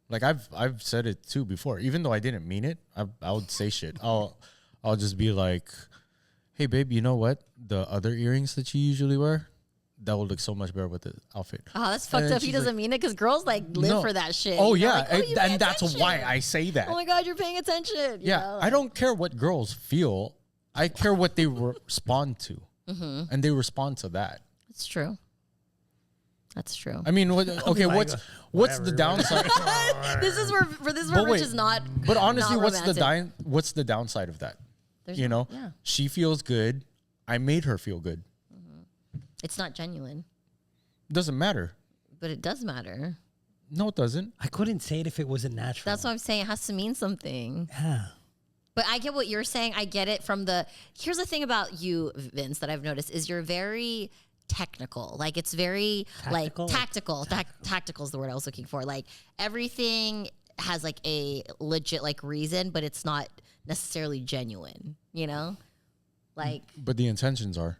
Like I've said it too before, even though I didn't mean it. I would say shit. I'll just be like, hey babe, you know what, the other earrings that you usually wear, that would look so much better with the outfit. Oh, that's fucked up. He doesn't mean it, because girls like live for that shit. Oh yeah, like, oh, and that's why I say that. Oh my God, you're paying attention. You know? I don't care what girls feel. I care what they respond to. And they respond to that. That's true. That's true. I mean, what's the downside? This is where Rich is not. But honestly, not what's the downside of that? Yeah. She feels good. I made her feel good. It's not genuine. Doesn't matter. But it does matter. No, it doesn't. I couldn't say it if it wasn't natural. That's what I'm saying. It has to mean something. Yeah. But I get what you're saying. I get it from here's the thing about you, Vince, that I've noticed is you're very technical. Like it's very tactical? Tactical. Tactical is the word I was looking for. Like everything has like a legit like reason, but it's not necessarily genuine, you know? Like. But the intentions are.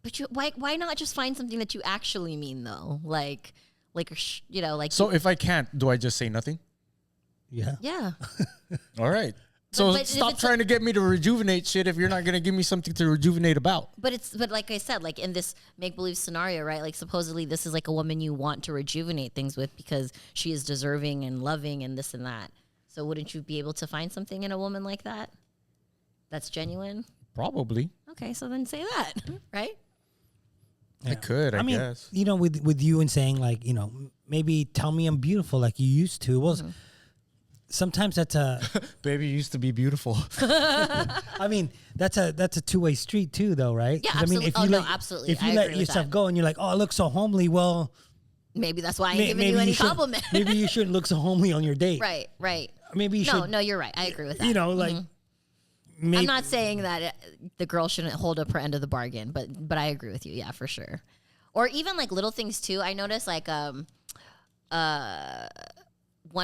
But why not just find something that you actually mean though? Like you know, like So if I can't, do I just say nothing? Yeah. yeah. All right. So but if stop it's trying to get me to rejuvenate shit if you're not gonna give me something to rejuvenate about. But like I said, like in this make believe scenario, right? Like supposedly this is like a woman you want to rejuvenate things with because she is deserving and loving and this and that. So wouldn't you be able to find something in a woman like that that's genuine? Probably. Okay, so then say that, right? I could, I mean, guess. you know, with you and saying like, you know, maybe tell me I'm beautiful like you used to. Well, sometimes that's a Baby used to be beautiful. I mean, that's a two-way street too, though, right? Yeah, 'Cause, I mean, absolutely. if you Absolutely. if you I let agree with yourself that. go and you're like, oh, I look so homely, well, Maybe that's why I ain't giving you any should- compliment. maybe you shouldn't look so homely on your date. Right. Maybe you should. No, you're right. I agree with that. You know, like. Maybe, I'm not saying that the girl shouldn't hold up her end of the bargain, but I agree with you. Yeah, for sure. Or even like little things too. I noticed like one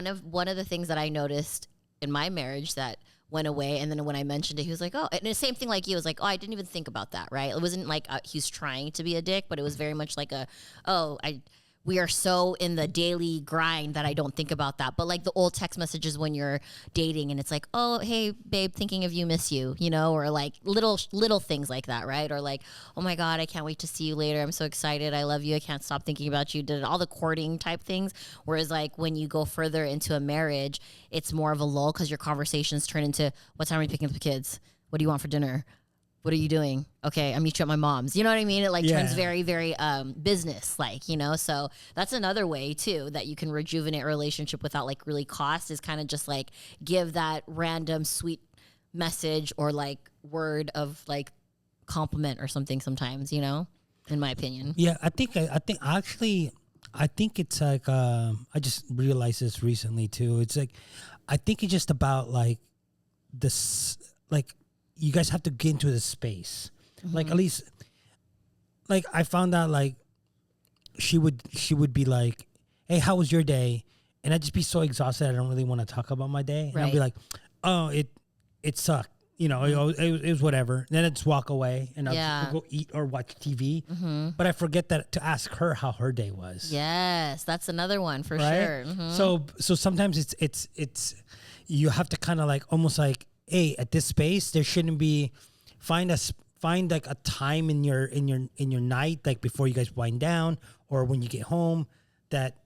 of the things that I noticed in my marriage that went away, and then when I mentioned it, he was like, "Oh," and the same thing like you was like, "Oh, I didn't even think about that." Right? It wasn't like he was trying to be a dick, but it was very much like we are so in the daily grind that I don't think about that. But like the old text messages when you're dating and it's like, oh, hey, babe, thinking of you, miss you, you know, or like little things like that, right? Or like, oh my God, I can't wait to see you later. I'm so excited. I love you. I can't stop thinking about you. Did all the courting type things. Whereas like when you go further into a marriage, it's more of a lull because your conversations turn into, what time are you picking up the kids? What do you want for dinner? What are you doing? Okay, I'll meet you at my mom's. You know what I mean? It like turns very, very business like, you know? So that's another way too that you can rejuvenate a relationship without like really cost, is kind of just like give that random sweet message or like word of like compliment or something sometimes, you know, in my opinion. Yeah, I think it's like I just realized this recently too. It's like I think it's just about like this, like you guys have to get into the space. Like at least, like I found out like she would be like, "Hey, how was your day?" And I'd just be so exhausted I don't really want to talk about my day. And I'd be like, "Oh, it sucked." You know, it was whatever. Then I'd just walk away and I'll go eat or watch TV. But I forget that to ask her how her day was. Yes, that's another one for sure. So sometimes it's you have to kind of like almost like, hey, at this space there shouldn't be find like a time in your night, like before you guys wind down or when you get home, that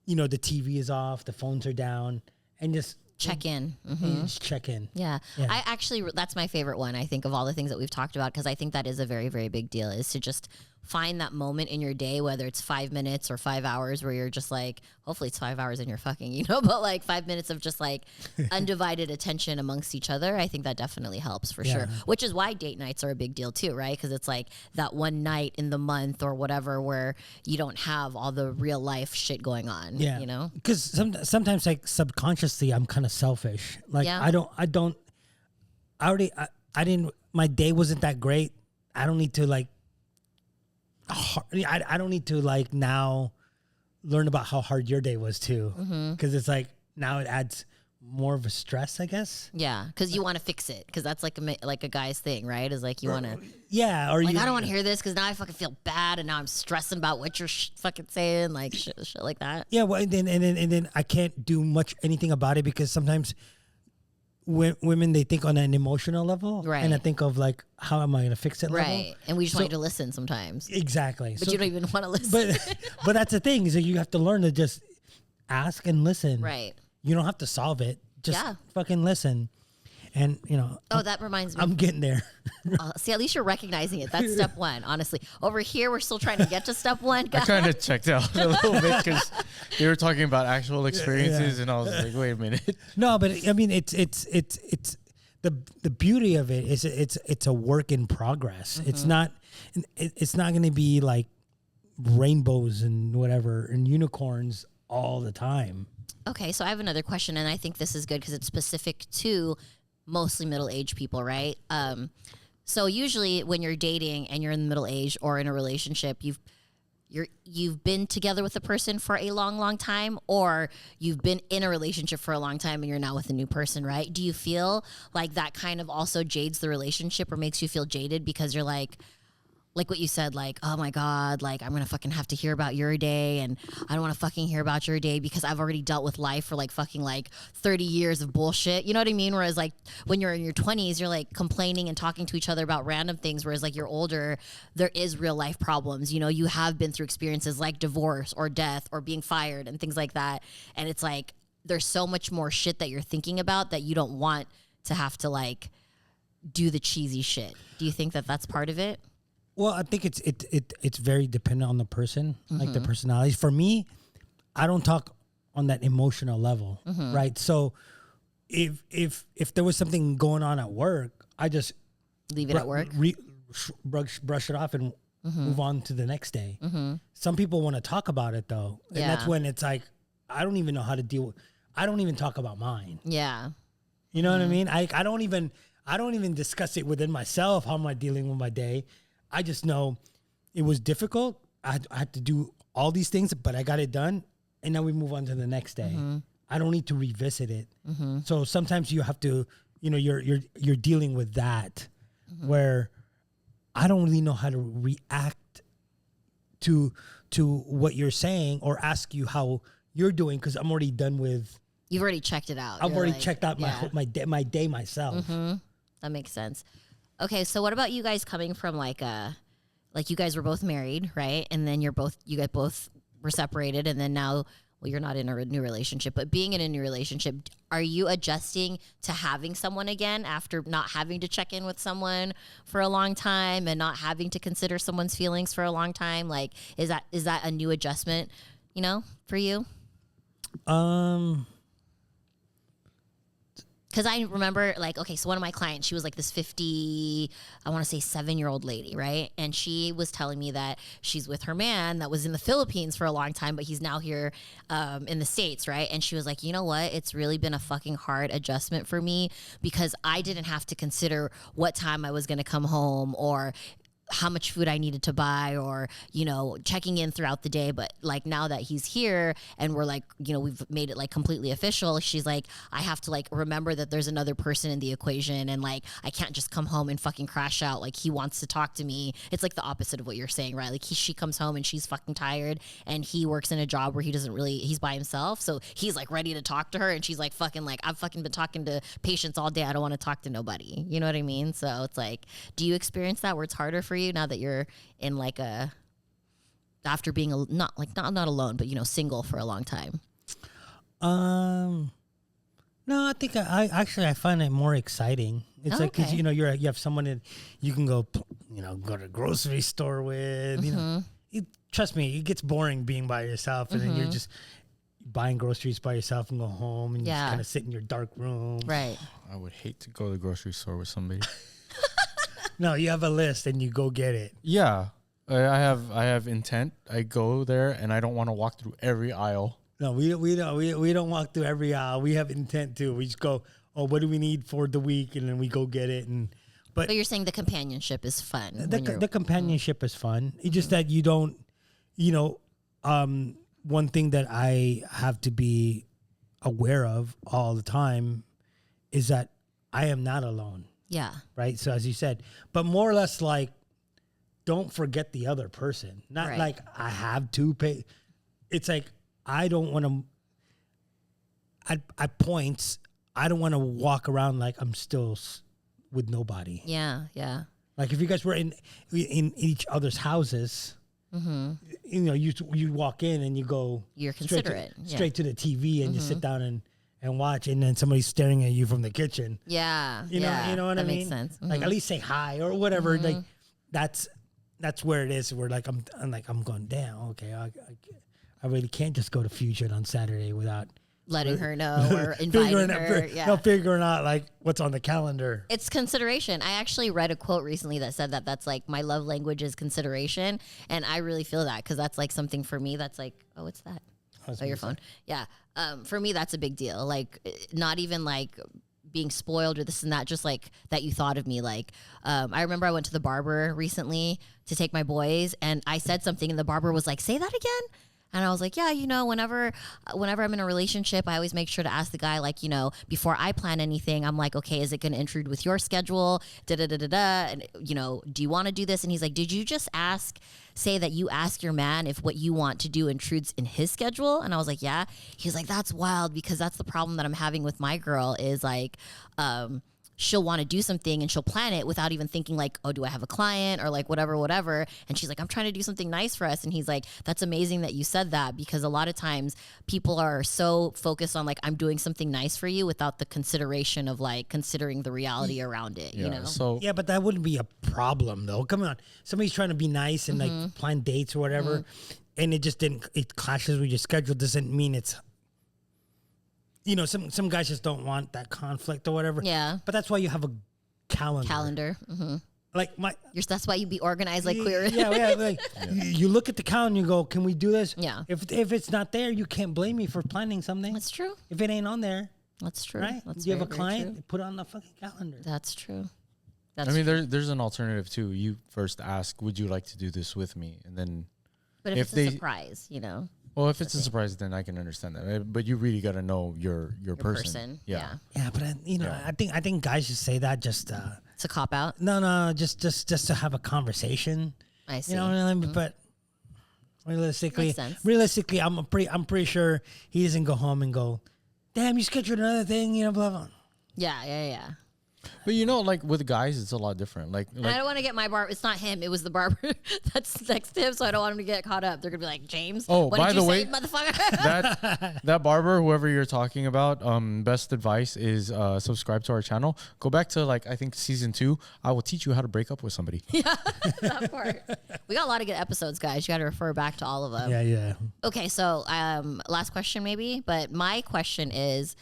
you know the TV is off, the phones are down, and just check in. Just check in. Yeah. I actually, that's my favorite one, I think, of all the things that we've talked about, because I think that is a very, very big deal, is to just find that moment in your day, whether it's 5 minutes or 5 hours, where you're just like, hopefully it's 5 hours and you're fucking, you know, but like 5 minutes of just like undivided attention amongst each other. I think that definitely helps for sure, which is why date nights are a big deal too, right? Because it's like that one night in the month or whatever where you don't have all the real life shit going on, you know? Because sometimes like subconsciously I'm kind of selfish. Like I didn't, my day wasn't that great. I don't need to like, I don't need to like now learn about how hard your day was too, because it's like now it adds more of a stress, I guess. Yeah, because you want to fix it, because that's like a guy's thing, right? Is like you want to, or like, you, I don't want to hear this because now I fucking feel bad and now I'm stressing about what you're fucking saying, like shit like that. Yeah, well, and then I can't do much anything about it because sometimes women, they think on an emotional level, right? And I think of like, how am I going to fix it, right? level. And we just want you to listen sometimes, exactly. but you don't even want to listen. But that's the thing, is that you have to learn to just ask and listen, right? You don't have to solve it, just fucking listen. And you know, that reminds me, I'm getting there. See, at least you're recognizing it. That's step one. Honestly, over here we're still trying to get to step one. I kind of checked out a little bit because they were talking about actual experiences, and I was like, wait a minute. No, but I mean, it's the beauty of it is it's a work in progress. It's not going to be like rainbows and whatever and unicorns all the time. Okay, so I have another question, and I think this is good because it's specific to mostly middle-aged people, right? So usually when you're dating and you're in the middle age or in a relationship, you've been together with a person for a long, long time, or you've been in a relationship for a long time and you're now with a new person, right? Do you feel like that kind of also jades the relationship or makes you feel jaded because you're like like what you said, like, oh my God, like I'm gonna fucking have to hear about your day, and I don't want to fucking hear about your day because I've already dealt with life for like fucking like 30 years of bullshit. You know what I mean? Whereas like when you're in your 20s, you're like complaining and talking to each other about random things. Whereas like you're older, there is real life problems. You know, you have been through experiences like divorce or death or being fired and things like that. And it's like there's so much more shit that you're thinking about that you don't want to have to like do the cheesy shit. Do you think that that's part of it? Well, I think it's very dependent on the person, like the personalities. For me, I don't talk on that emotional level, right? So if there was something going on at work, I just leave it at work, brush it off and move on to the next day. Some people want to talk about it though, and that's when it's like I don't even know how to deal with. I don't even talk about mine. Yeah, you know what I mean. I don't even discuss it within myself. How am I dealing with my day? I just know it was difficult. I had to do all these things, but I got it done, and now we move on to the next day. I don't need to revisit it. So sometimes you have to, you know, you're dealing with that, where I don't really know how to react to what you're saying or ask you how you're doing because I'm already done with. You've already checked it out. I've already checked out my day myself. That makes sense. Okay, so what about you guys coming from like you guys were both married, right? And then you guys both were separated, and then now, well, you're not in a new relationship, but being in a new relationship, are you adjusting to having someone again after not having to check in with someone for a long time and not having to consider someone's feelings for a long time? Like, is that a new adjustment, you know, for you? Because I remember, like, okay, so one of my clients, she was like this 7-year-old lady, right? And she was telling me that she's with her man that was in the Philippines for a long time, but he's now here in the States, right? And she was like, you know what? It's really been a fucking hard adjustment for me because I didn't have to consider what time I was going to come home or how much food I needed to buy or, you know, checking in throughout the day. But like now that he's here and we're like, you know, we've made it like completely official. She's like, I have to like remember that there's another person in the equation and like, I can't just come home and fucking crash out. Like he wants to talk to me. It's like the opposite of what you're saying, right? Like she comes home and she's fucking tired and he works in a job where he's by himself. So he's like ready to talk to her. And she's like, fucking like, I've fucking been talking to patients all day. I don't want to talk to nobody. You know what I mean? So it's like, do you experience that where it's harder for you now that you're in like after being not alone, but you know, single for a long time? No, I think I find it more exciting. It's like, cause you know, you have someone that you can go to the grocery store with, you know, trust me, it gets boring being by yourself and then you're just buying groceries by yourself and go home and you just kind of sit in your dark room. Right. I would hate to go to the grocery store with somebody. No, you have a list and you go get it. Yeah, I have intent. I go there and I don't want to walk through every aisle. No, we don't walk through every aisle. We have intent too. We just go, oh, what do we need for the week, and then we go get it. But you're saying the companionship is fun. The companionship is fun. It's just that you don't, you know, one thing that I have to be aware of all the time is that I am not alone. Yeah. Right. So as you said, but more or less like, don't forget the other person. Not like I have to pay. It's like, I don't want to, at points, I don't want to walk around like I'm still with nobody. Yeah. Yeah. Like if you guys were in each other's houses, you know, you walk in and you go. You're considerate. Straight to the TV and you sit down and watch, and then somebody's staring at you from the kitchen. Yeah. You know what I mean? That makes sense. Like at least say hi or whatever. Like that's where it is. Where like I'm going, damn, okay, I really can't just go to Fusion on Saturday without letting her know or inviting her. Figuring out like what's on the calendar. It's consideration. I actually read a quote recently that said that that's like my love language is consideration, and I really feel that because that's like something for me that's like, oh, what's that? Oh, your phone. Yeah. For me, that's a big deal. Like, not even like being spoiled or this and that, just like that you thought of me. Like, I remember I went to the barber recently to take my boys and I said something and the barber was like, say that again. And I was like, yeah, whenever I'm in a relationship, I always make sure to ask the guy, like, before I plan anything, I'm like, okay, is it going to intrude with your schedule? And, do you want to do this? And he's like, did you just say that you ask your man if what you want to do intrudes in his schedule? And I was like, yeah. He's like, that's wild, because that's the problem that I'm having with my girl is like, she'll want to do something and she'll plan it without even thinking like, oh, do I have a client or like whatever. And she's like, I'm trying to do something nice for us. And he's like, that's amazing that you said that, because a lot of times people are so focused on like, I'm doing something nice for you without the consideration of like considering the reality around it, So Yeah, but that wouldn't be a problem though. Come on. Somebody's trying to be nice and like plan dates or whatever. And it clashes with your schedule. Doesn't mean it's, some guys just don't want that conflict or whatever. Yeah. But that's why you have a calendar. Like that's why you be organized like queer. Yeah. Like you look at the calendar and you go, can we do this? Yeah. If it's not there, you can't blame me for planning something. That's true. If it ain't on there. That's true. Right? That's you have very, a very client, true. put it on the fucking calendar. That's true. there's an alternative too. You first ask, would you like to do this with me? And then But if it's a surprise, Well, if it's a surprise, then I can understand that. But you really got to know your person. Yeah. Yeah, but I think guys should say that just It's a cop out. no, just to have a conversation. I see. You know what I mean? But realistically, Makes sense. I'm pretty sure he doesn't go home and go, damn, you scheduled another thing, blah blah. Yeah. But like with guys, it's a lot different. Like And I don't want to get my barber. It's not him. It was the barber that's next to him. So I don't want him to get caught up. They're gonna be like, James. Oh, what by did you the way, say, motherfucker? that barber, whoever you're talking about, best advice is subscribe to our channel. Go back to I think season 2. I will teach you how to break up with somebody. That part. We got a lot of good episodes, guys. You got to refer back to all of them. Yeah. Okay, so last question maybe, but my question is,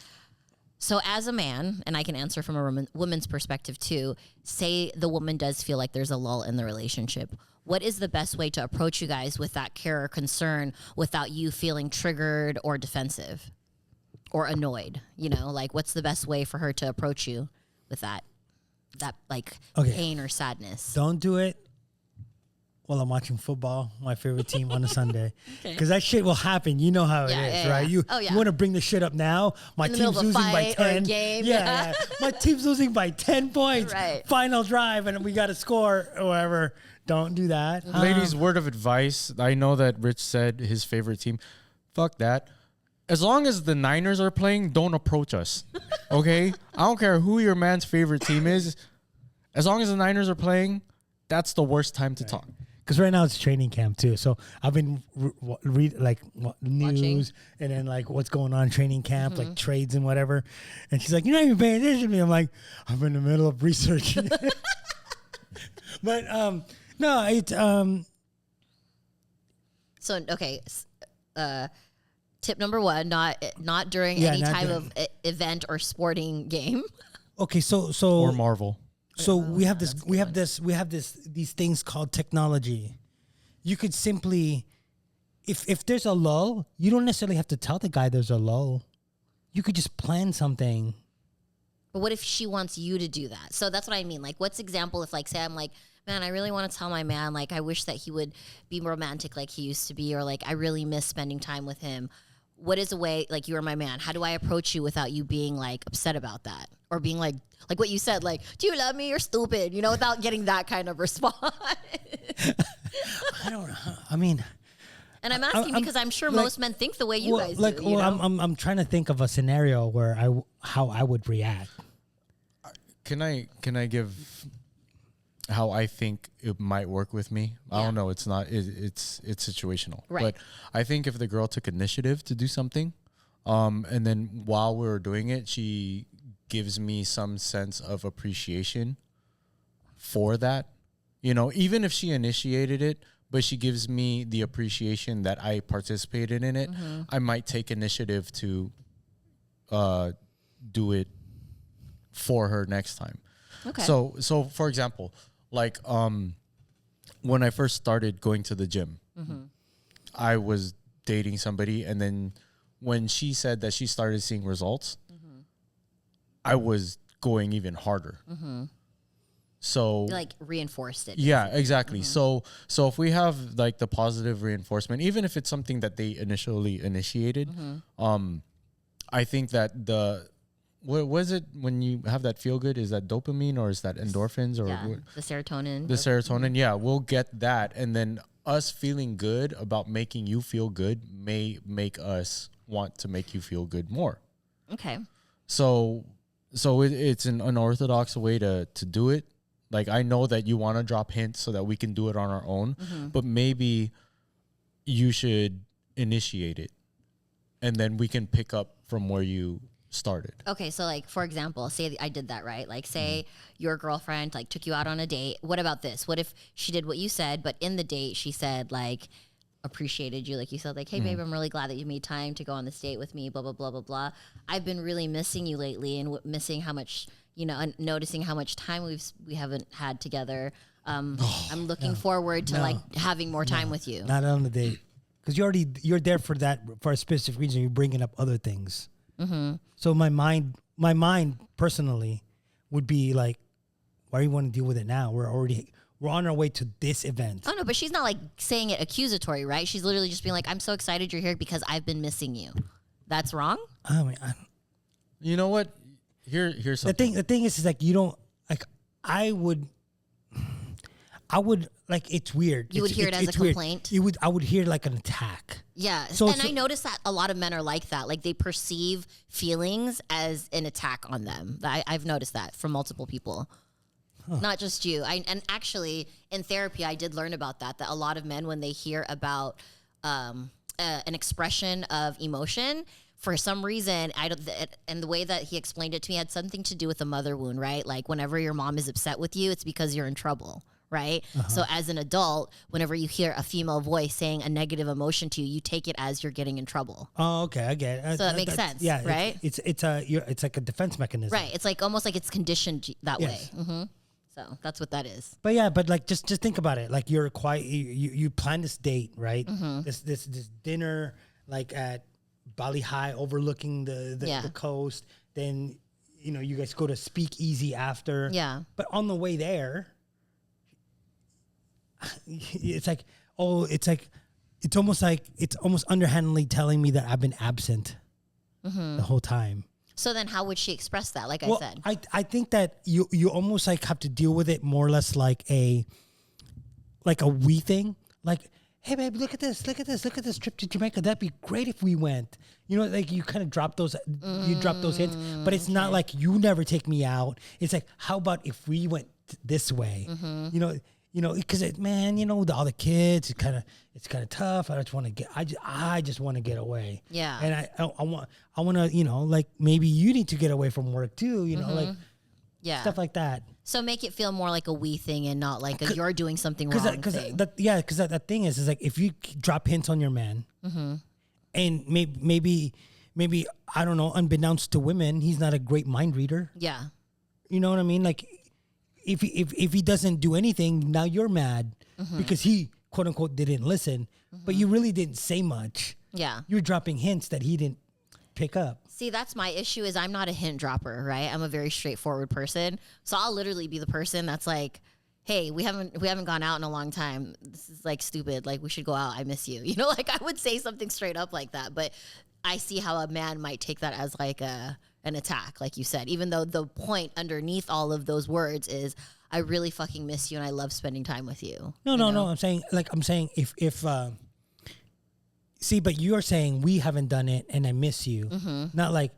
so as a man, and I can answer from a woman's perspective too, say the woman does feel like there's a lull in the relationship. What is the best way to approach you guys with that care or concern without you feeling triggered or defensive or annoyed? What's the best way for her to approach you with that pain or sadness? Don't do it while I'm watching football, my favorite team on a Sunday. Because that shit will happen. You know how it is, right? You want to bring the shit up now. My team's losing by 10. Yeah. My team's losing by 10 points. Right. Final drive, and we got to score or whatever. Don't do that. Ladies, word of advice. I know that Rich said his favorite team. Fuck that. As long as the Niners are playing, don't approach us. Okay? I don't care who your man's favorite team is. As long as the Niners are playing, that's the worst time to talk. Because right now it's training camp too, so I've been read news and then what's going on in training camp, like trades and whatever. And she's like, "You're not even paying attention to me." I'm like, "I'm in the middle of research." But no, it's So okay, tip number 1: not during any type of event or sporting game. Okay, so or Marvel. So we have these things called technology. You could simply, if there's a lull, you don't necessarily have to tell the guy there's a lull. You could just plan something. But what if she wants you to do that? So that's what I mean. What's example if say I'm like, man, I really want to tell my man, I wish that he would be romantic like he used to be, or I really miss spending time with him. What is a way, you are my man, how do I approach you without you being upset about that? Or being like what you said, do you love me? You're stupid, without getting that kind of response. I don't know. I mean, and I'm asking because I'm sure most men think the way you guys do. I'm trying to think of a scenario where how I would react. Can I give how I think it might work with me? I don't know. It's not. It's situational. Right. But I think if the girl took initiative to do something, and then while we were doing it, she gives me some sense of appreciation for that. Even if she initiated it, but she gives me the appreciation that I participated in it, I might take initiative to do it for her next time. Okay. So for example, when I first started going to the gym, I was dating somebody, and then when she said that she started seeing results, I was going even harder. So like reinforced it. yeah, exactly. So if we have like the positive reinforcement, even if it's something that they initially initiated, I think that what was it when you have that feel good? Is that dopamine or is that endorphins or Yeah, the serotonin. the serotonin? Yeah, we'll get that, and then us feeling good about making you feel good may make us want to make you feel good more. Okay. So it's an unorthodox way to do it. Like, I know that you want to drop hints so that we can do it on our own, but maybe you should initiate it, and then we can pick up from where you started. Okay, so like for example, say I did that, right? Like say your girlfriend like took you out on a date. What about this? What if she did what you said, but in the date she said like appreciated you, like you said, like, hey babe, I'm really glad that you made time to go on this date with me, blah blah blah blah blah. I've been really missing you lately and missing how much, you know, and noticing how much time we haven't had together. I'm looking forward to like having more time with you. Not on the date, because you're there for that for a specific reason. You're bringing up other things. So my mind personally would be like, why do you want to deal with it now? We're on our way to this event. Oh no, but she's not like saying it accusatory, right? She's literally just being like, I'm so excited you're here because I've been missing you. That's wrong? I mean, You know what? Here's something. the thing is like, you don't like. I would like, it's weird. You would hear it as a complaint? I would hear like an attack. Yeah. So I noticed that a lot of men are like that. Like they perceive feelings as an attack on them. I've noticed that from multiple people. Not just you. And actually, in therapy, I did learn about that a lot of men, when they hear about an expression of emotion, for some reason, and the way that he explained it to me had something to do with a mother wound, right? Like whenever your mom is upset with you, it's because you're in trouble, right? So as an adult, whenever you hear a female voice saying a negative emotion to you, you take it as you're getting in trouble. Oh, okay, I get it. So that makes sense, yeah, right? It's like a defense mechanism, Right. It's like almost like it's conditioned that Yes. way. So that's what that is. But yeah, but like just think about it. Like you're quiet. You plan this date, right? This dinner, like at Bali High, overlooking the coast. Then you guys go to Speakeasy after. Yeah. But on the way there, it's almost underhandedly telling me that I've been absent the whole time. So then how would she express that? Like Well, I said. I think that you almost like have to deal with it more or less like a we thing. Like, hey babe, look at this trip to Jamaica. That'd be great if we went. Like you kind of drop those hints, but it's not like you never take me out. It's like, how about if we went this way? Because all the kids, it's kind of tough. I just want to get away. Yeah. And I want to, like maybe you need to get away from work too. Like stuff like that. So make it feel more like a we thing and not like a you're doing something wrong thing. Because that thing is like, if you drop hints on your man, and maybe I don't know, unbeknownst to women, he's not a great mind reader. Yeah. You know what I mean? Like, if he doesn't do anything, now you're mad because he quote unquote didn't listen, but you really didn't say much. Yeah. You're dropping hints that he didn't pick up. See, that's my issue, is I'm not a hint dropper, right? I'm a very straightforward person. So I'll literally be the person that's like, hey, we haven't gone out in a long time. This is like stupid. Like we should go out. I miss you. Like I would say something straight up like that. But I see how a man might take that as like an attack, like you said, even though the point underneath all of those words is, I really fucking miss you and I love spending time with you. No. I'm saying if see, but you're saying we haven't done it and I miss you. Not like,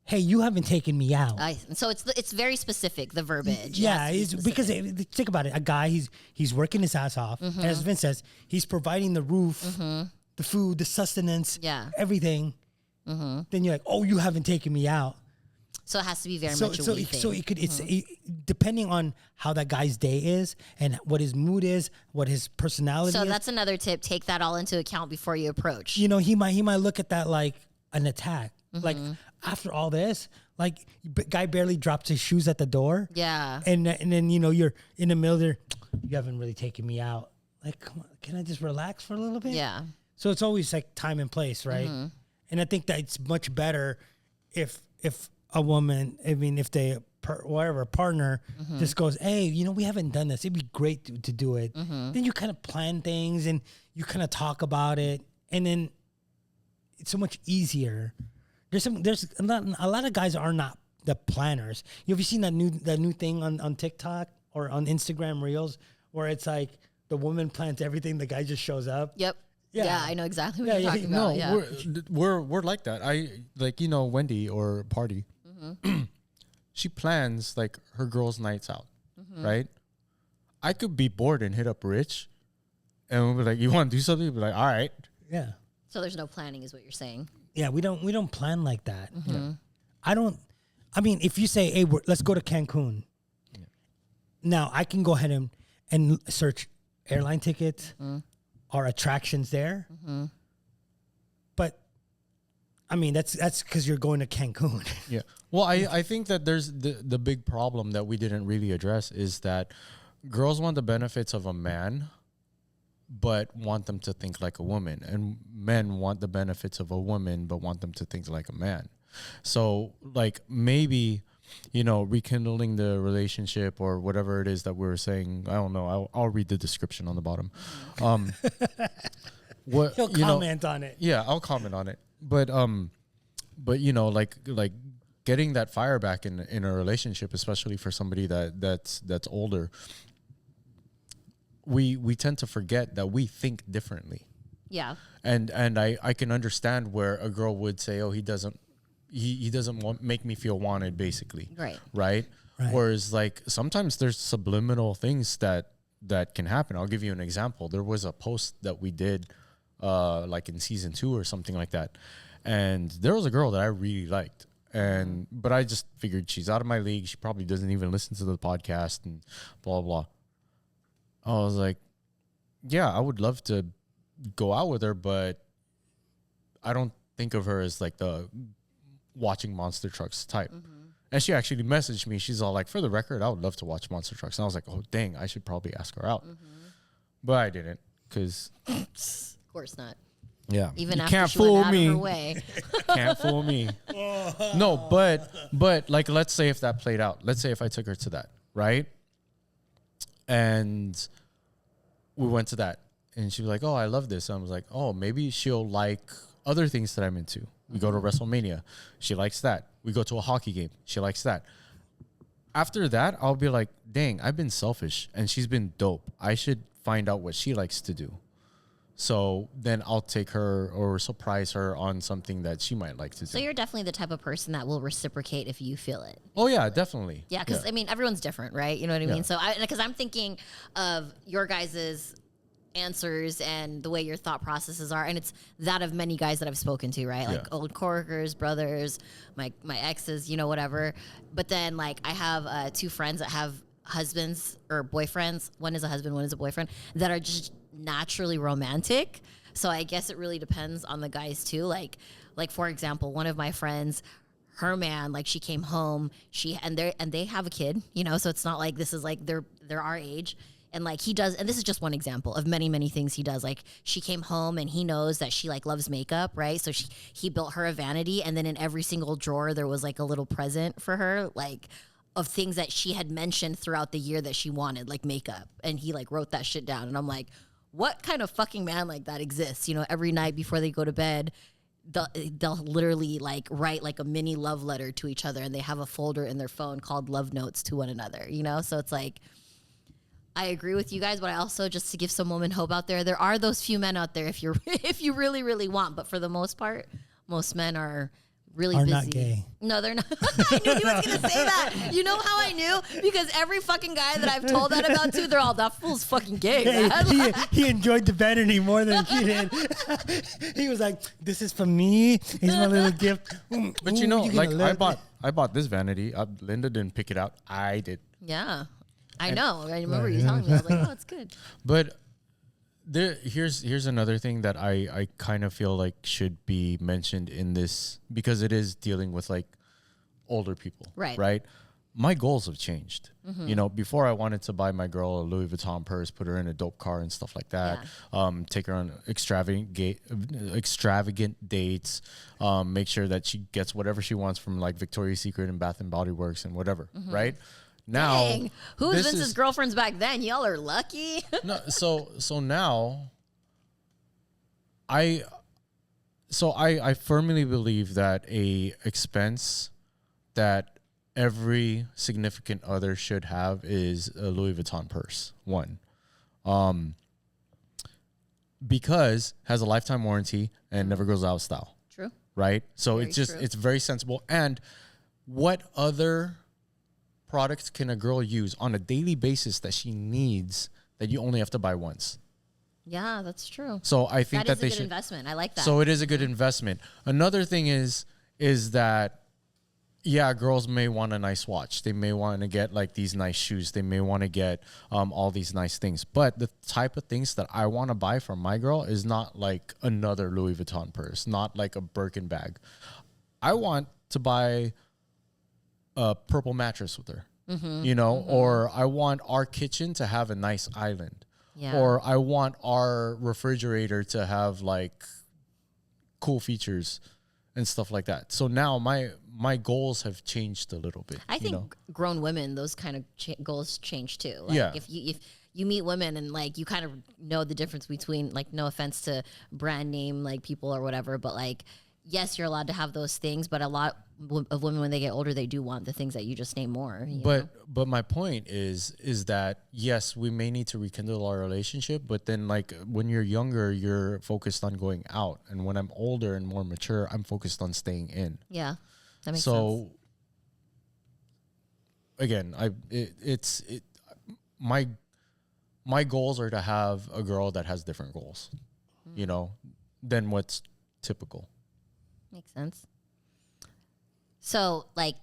hey, you haven't taken me out. So it's very specific, the verbiage. Yeah, it's because think about it. A guy, he's working his ass off. And as Vince says, he's providing the roof, the food, the sustenance, everything. Then you're like, oh, you haven't taken me out. So it has to be very much a we thing. So it could, it's depending on how that guy's day is and what his mood is, what his personality is. So that's another tip. Take that all into account before you approach. He might look at that like an attack. Like after all this, like guy barely drops his shoes at the door. Yeah. And then you're in the middle there. You haven't really taken me out. Like, come on, can I just relax for a little bit? Yeah. So it's always like time and place, right? And I think that it's much better if a woman, if they whatever partner just goes, hey, you know, we haven't done this. It'd be great to do it. Then you kind of plan things and you kind of talk about it, and then it's so much easier. There's a lot of guys are not the planners. Have you seen that new thing on TikTok or on Instagram Reels where it's like the woman plans everything, the guy just shows up? Yep. Yeah, I know exactly what you're talking no, about. we're like that. I like, you know, Wendy or Party. She plans like her girls' nights out, right? I could be bored and hit up Rich, and we'll be like, "You want to do something?" We'll be like, "All right." Yeah. So there's no planning, is what you're saying. Yeah, we don't plan like that. I don't. I mean, if you say, "Hey, let's go to Cancun," now I can go ahead and search airline tickets or attractions there. But I mean, that's because you're going to Cancun. Yeah. Well, I think that there's the big problem that we didn't really address is that girls want the benefits of a man, but want them to think like a woman, and men want the benefits of a woman, but want them to think like a man. So, like, maybe, you know, rekindling the relationship or whatever it is that we were saying. I don't know. I'll read the description on the bottom. What He'll comment on it. Yeah, I'll comment on it. But you know, like getting that fire back in a relationship, especially for somebody that's older. We tend to forget that we think differently. Yeah. And I can understand where a girl would say, "Oh, he doesn't make me feel wanted," basically. Right. Whereas, like, sometimes there's subliminal things that can happen. I'll give you an example. There was a post that we did, like in season 2 or something like that, and there was a girl that I really liked, but I just figured she's out of my league. She probably doesn't even listen to the podcast and blah blah. I was like, yeah, I would love to go out with her, but I don't think of her as like the watching monster trucks type. And she actually messaged me. She's all like, for the record, I would love to watch monster trucks. And I was like, oh, dang, I should probably ask her out. But I didn't, because... Of course not. Yeah. Even you after can't she fool went out me. of her way. Can't fool me. No, but like, let's say if that played out. Let's say if I took her to that, right? And we went to that. And she was like, oh, I love this. And I was like, oh, maybe she'll like other things that I'm into. We go to WrestleMania. She likes that. We go to a hockey game. She likes that. After that, I'll be like, dang, I've been selfish. And she's been dope. I should find out what she likes to do. So then I'll take her or surprise her on something that she might like to do. So you're definitely the type of person that will reciprocate if you feel it. Oh, yeah, definitely. Yeah, because, I mean, everyone's different, right? You know what I mean? So because I'm thinking of your guys's answers and the way your thought processes are, and it's that of many guys that I've spoken to, right? Like old coworkers, brothers, my exes, you know, whatever. But then, like, I have 2 friends that have husbands or boyfriends. One is a husband, one is a boyfriend, that are just naturally romantic. So I guess it really depends on the guys too. Like for example, one of my friends, her man, like, she came home, and they have a kid, you know, so it's not like this is like they're our age. And like he does, and this is just one example of many, many things he does. Like, she came home and he knows that she like loves makeup, right? So he built her a vanity, and then in every single drawer there was like a little present for her, like of things that she had mentioned throughout the year that she wanted, like makeup. And he like wrote that shit down. And I'm like, what kind of fucking man like that exists? You know, every night before they go to bed, they'll literally like write like a mini love letter to each other, and they have a folder in their phone called love notes to one another, you know? So it's like, I agree with you guys, but I also, just to give some woman hope out there are those few men out there if you really, really want. But for the most part, most men are really busy. Not gay. No, they're not. I knew he was going to say that. You know how I knew? Because every fucking guy that I've told that about to, they're all, that fool's fucking gay, man. He enjoyed the vanity more than she did. He was like, this is for me. Here's my little gift. But you know, like, I bought this vanity. Linda didn't pick it out. I did. Yeah. I know. I remember you telling me. I was like, oh, it's good. But here's another thing that I kind of feel like should be mentioned in this, because it is dealing with like older people. Right. Right. my goals have changed. You know, before I wanted to buy my girl a Louis Vuitton purse, put her in a dope car and stuff like that. Take her on extravagant dates. Make sure that she gets whatever she wants from like Victoria's Secret and Bath and Body Works and whatever. Right now, Dang. Who was Vince's girlfriends back then? Y'all are lucky. No, so now, I firmly believe that a expense that every significant other should have is a Louis Vuitton purse. One, because has a lifetime warranty and never goes out of style. True. Right. So Very true. It's very sensible. And what other products can a girl use on a daily basis that she needs that you only have to buy once? Yeah, that's true. So I think that is they a good should investment. I like that. So it is a good investment. Another thing is that, yeah, girls may want a nice watch. They may want to get like these nice shoes. They may want to get all these nice things. But the type of things that I want to buy for my girl is not like another Louis Vuitton purse, not like a Birkin bag. I want to buy a purple mattress with her, you know, or I want our kitchen to have a nice island. Yeah. Or I want our refrigerator to have like cool features and stuff like that. So now my goals have changed a little bit. I think you know? grown women, those kind of goals change too. Like Yeah. If you meet women and like you kind of know the difference between, like, no offense to brand name like people or whatever, but like, yes, you're allowed to have those things, but a lot of women when they get older, they do want the things that you just named more. You know? But my point is that yes, we may need to rekindle our relationship, but then like when you're younger, you're focused on going out, and when I'm older and more mature, I'm focused on staying in. Yeah, that makes sense. So again, my goals are to have a girl that has different goals, you know, than what's typical. Makes sense. So, like,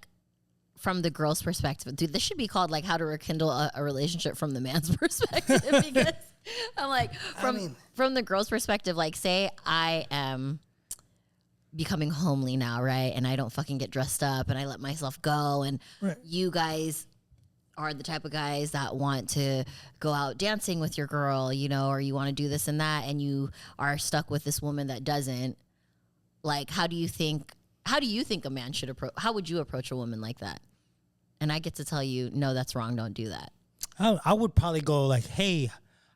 from the girl's perspective, dude, this should be called like how to rekindle a relationship from the man's perspective. Because I'm like, from the girl's perspective, like, say I am becoming homely now, right? And I don't fucking get dressed up and I let myself go. And you guys are the type of guys that want to go out dancing with your girl, you know, or you want to do this and that, and you are stuck with this woman that doesn't. Like, how do you think a man should approach? How would you approach a woman like that? And I get to tell you, no, that's wrong. Don't do that. I would probably go like, hey,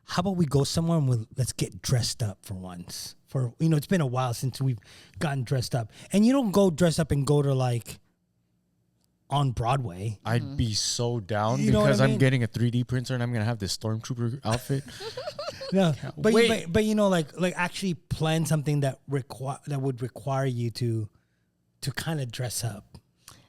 how about we go somewhere and let's get dressed up for once. For, you know, it's been a while since we've gotten dressed up. And you don't go dress up and go to like on Broadway. I'd be so down You know what because I I'm mean? getting a 3D printer and I'm gonna have this stormtrooper outfit. No, wait. but you know, like actually plan something that would require you to kind of dress up.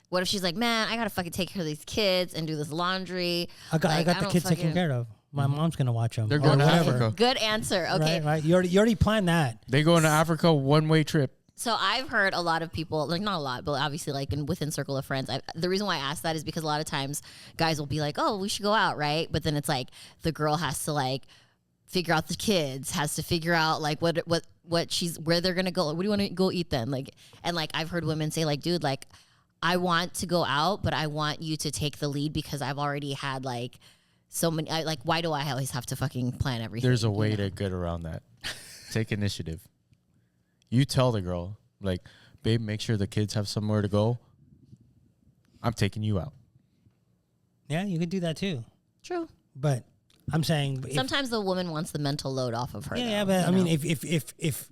What if she's like, man, I gotta fucking take care of these kids and do this laundry. I got the don't kids taken fucking- care of. My mom's gonna watch them. They're going to Africa. Good answer. Okay. Right. You already planned that. They go into Africa one-way trip. So I've heard a lot of people, like, not a lot, but obviously like within circle of friends. The reason why I ask that is because a lot of times guys will be like, oh, we should go out, right? But then it's like the girl has to like figure out the kids, has to figure out like what where they're gonna go. What do you want to go eat then? Like, and like I've heard women say like, dude, like I want to go out, but I want you to take the lead because I've already had like so many. Like, why do I always have to fucking plan everything? There's a way to get around that. Take initiative. You tell the girl, like, babe, make sure the kids have somewhere to go. I'm taking you out. Yeah, you could do that too. True. But I'm saying Sometimes the woman wants the mental load off of her. yeah, though, but I you mean, know? if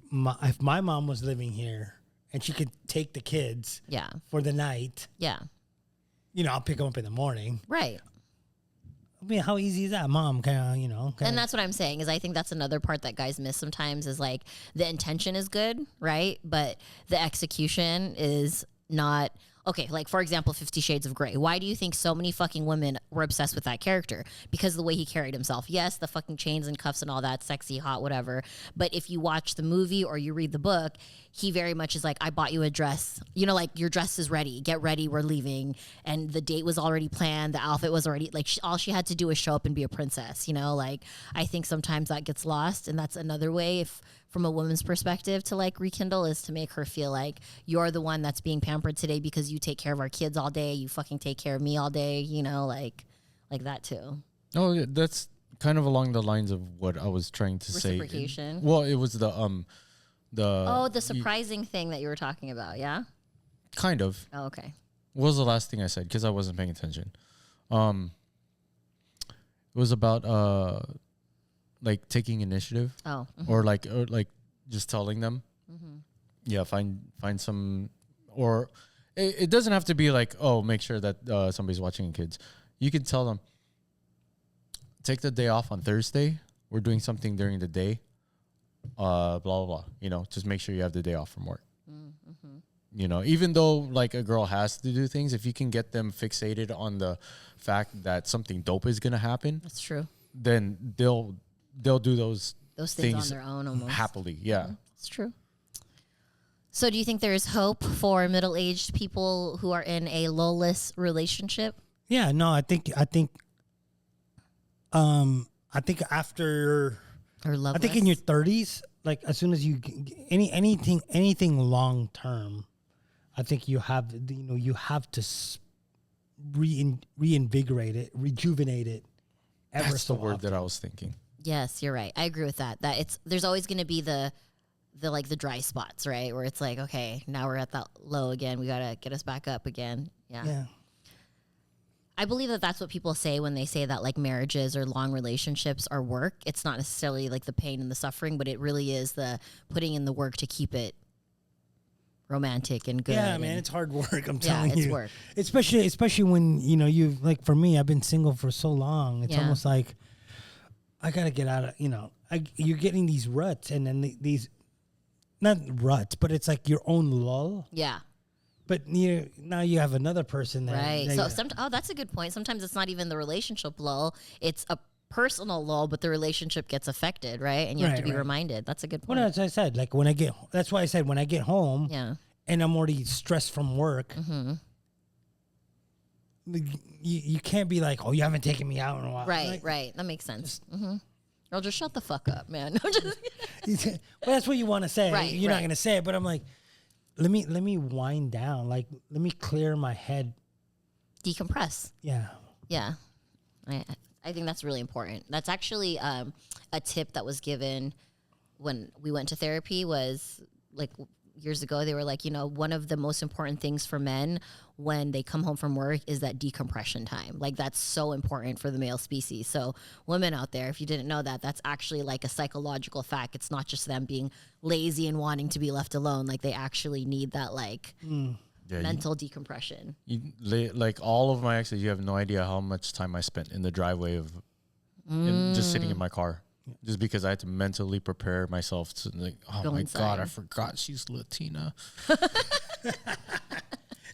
my mom was living here and she could take the kids Yeah. for the night, Yeah. you know, I'll pick them up in the morning. Right. I mean, how easy is that, mom? And that's what I'm saying is I think that's another part that guys miss sometimes is like the intention is good, right? But the execution is not. Okay, like for example, 50 Shades of Grey. Why do you think so many fucking women were obsessed with that character? Because of the way he carried himself. Yes, the fucking chains and cuffs and all that, sexy, hot, whatever. But if you watch the movie or you read the book, he very much is like, I bought you a dress, you know, like your dress is ready, get ready, we're leaving. And the date was already planned. The outfit was already like, all she had to do was show up and be a princess, you know, like I think sometimes that gets lost. And that's another way, if from a woman's perspective, to like rekindle, is to make her feel like you're the one that's being pampered today because you take care of our kids all day. You fucking take care of me all day, you know, like that too. Oh, yeah, that's kind of along the lines of what I was trying to say. Reciprocation. Well, it was the the surprising thing that you were talking about, yeah? kind of. Oh, okay. What was the last thing I said? Because I wasn't paying attention. It was about like taking initiative. Oh. Or like just telling them. Yeah, find some, or it doesn't have to be like, oh, make sure that somebody's watching kids. You can tell them, take the day off on Thursday. We're doing something during the day. Blah blah blah. You know, just make sure you have the day off from work. You know, even though like a girl has to do things, if you can get them fixated on the fact that something dope is gonna happen, That's true. then they'll do those Things on their own almost. happily. Yeah. It's true. So do you think there is hope for middle-aged people who are in a lawless relationship? Yeah, no, I think after, Or loveless? I think in your 30s, like as soon as you anything long term, I think you have to reinvigorate it, rejuvenate it. That's the word that I was thinking. Yes, you're right. I agree with that. There's always going to be the like the dry spots, right? Where it's like, okay, now we're at that low again. We got to get us back up again. Yeah. I believe that that's what people say when they say that like marriages or long relationships are work. It's not necessarily like the pain and the suffering, but it really is the putting in the work to keep it romantic and good. Yeah, man, it's hard work. I'm telling you, it's work. Especially when you've like, for me, I've been single for so long. It's almost like I gotta get out of you're getting these ruts, and then these not ruts, but it's like your own lull. Yeah. But now you have another person there. Right. So that's a good point. Sometimes it's not even the relationship lull. It's a personal lull, but the relationship gets affected, right? And you have to be reminded. That's a good point. Well, as I said, like that's why I said when I get home, and I'm already stressed from work, you can't be like, oh, you haven't taken me out in a while. Right. That makes sense. Girl, just shut the fuck up, man. Well, that's what you want to say. Right, You're not going to say it, but I'm like, let me wind down. Like, let me clear my head. Decompress. Yeah. Yeah. I think that's really important. That's actually a tip that was given when we went to therapy, was like years ago. They were like, one of the most important things for men when they come home from work is that decompression time. Like, that's so important for the male species. So women out there, if you didn't know that, that's actually like a psychological fact. It's not just them being lazy and wanting to be left alone. Like, they actually need that mental decompression. Like all of my exes, you have no idea how much time I spent in the driveway of just sitting in my car. Just because I had to mentally prepare myself to like, oh Go my inside. God, I forgot she's Latina.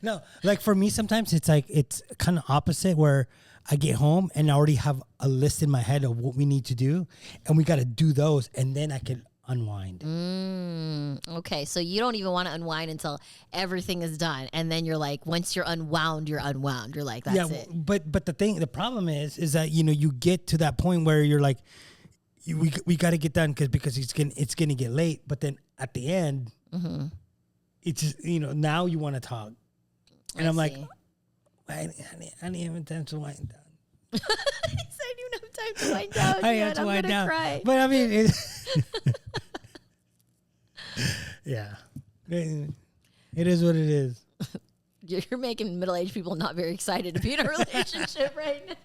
No, like for me, sometimes it's kind of opposite, where I get home and I already have a list in my head of what we need to do, and we got to do those, and then I can unwind. Okay, so you don't even want to unwind until everything is done, and then you're like, once you're unwound, you're unwound. You're like, that's it. But the problem is that you get to that point where you're like, we got to get done because it's gonna get late. But then at the end, it's just, now you want to talk. And I'm like, I didn't have time to wind down. He said I didn't even have time to wind down. I have to wind down. Cry. But I mean, yeah, it is what it is. You're making middle-aged people not very excited to be in a relationship right now.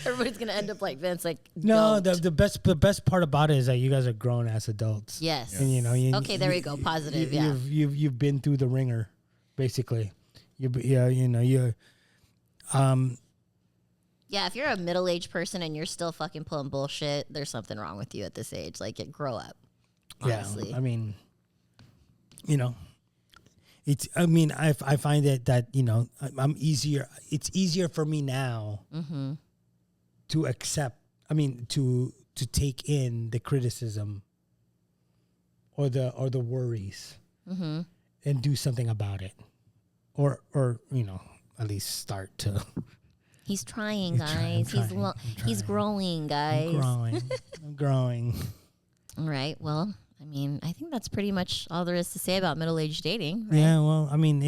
Everybody's gonna end up like Vince. Like, no, don't. the best part about it is that you guys are grown ass adults. Yes. And okay, there we go. Positive. You've been through the ringer, basically. Yeah, if you're a middle-aged person and you're still fucking pulling bullshit, there's something wrong with you at this age. Like, grow up. Honestly. Yeah, I mean, it's. I mean, I find that I'm easier. It's easier for me now to accept. I mean, to take in the criticism or the worries. and do something about it, or at least start to. He's trying, guys. He's growing, guys. I'm growing. All right. Well, I mean, I think that's pretty much all there is to say about middle-aged dating. Right? Yeah. Well, I mean,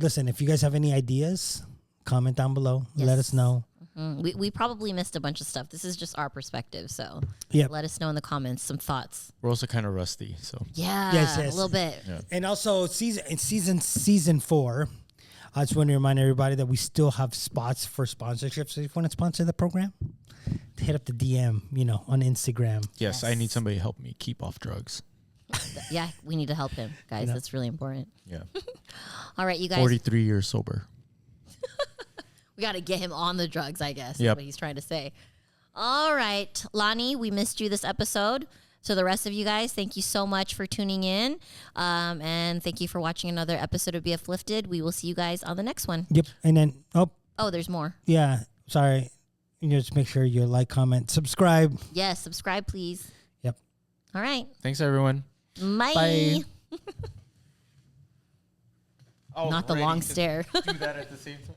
listen. If you guys have any ideas, comment down below. Yes. Let us know. We probably missed a bunch of stuff. This is just our perspective, so let us know in the comments some thoughts. We're also kind of rusty, so Yeah, Yes. a little bit. Yeah. And also, season 4. I just want to remind everybody that we still have spots for sponsorships. So if you want to sponsor the program, hit up the DM, on Instagram. yes, I need somebody to help me keep off drugs. Yeah, we need to help him, guys. That's really important. Yeah. All right, you guys. 43 years sober. We got to get him on the drugs, I guess. Yep. That's what he's trying to say. All right, Lonnie, we missed you this episode. So the rest of you guys, thank you so much for tuning in. And thank you for watching another episode of BUplifted. We will see you guys on the next one. Yep. And then, Oh, there's more. yeah, sorry. Just make sure you like, comment, subscribe. Yes, subscribe, please. Yep. All right. Thanks, everyone. Bye. Bye. Not the long stare. Do that at the same time.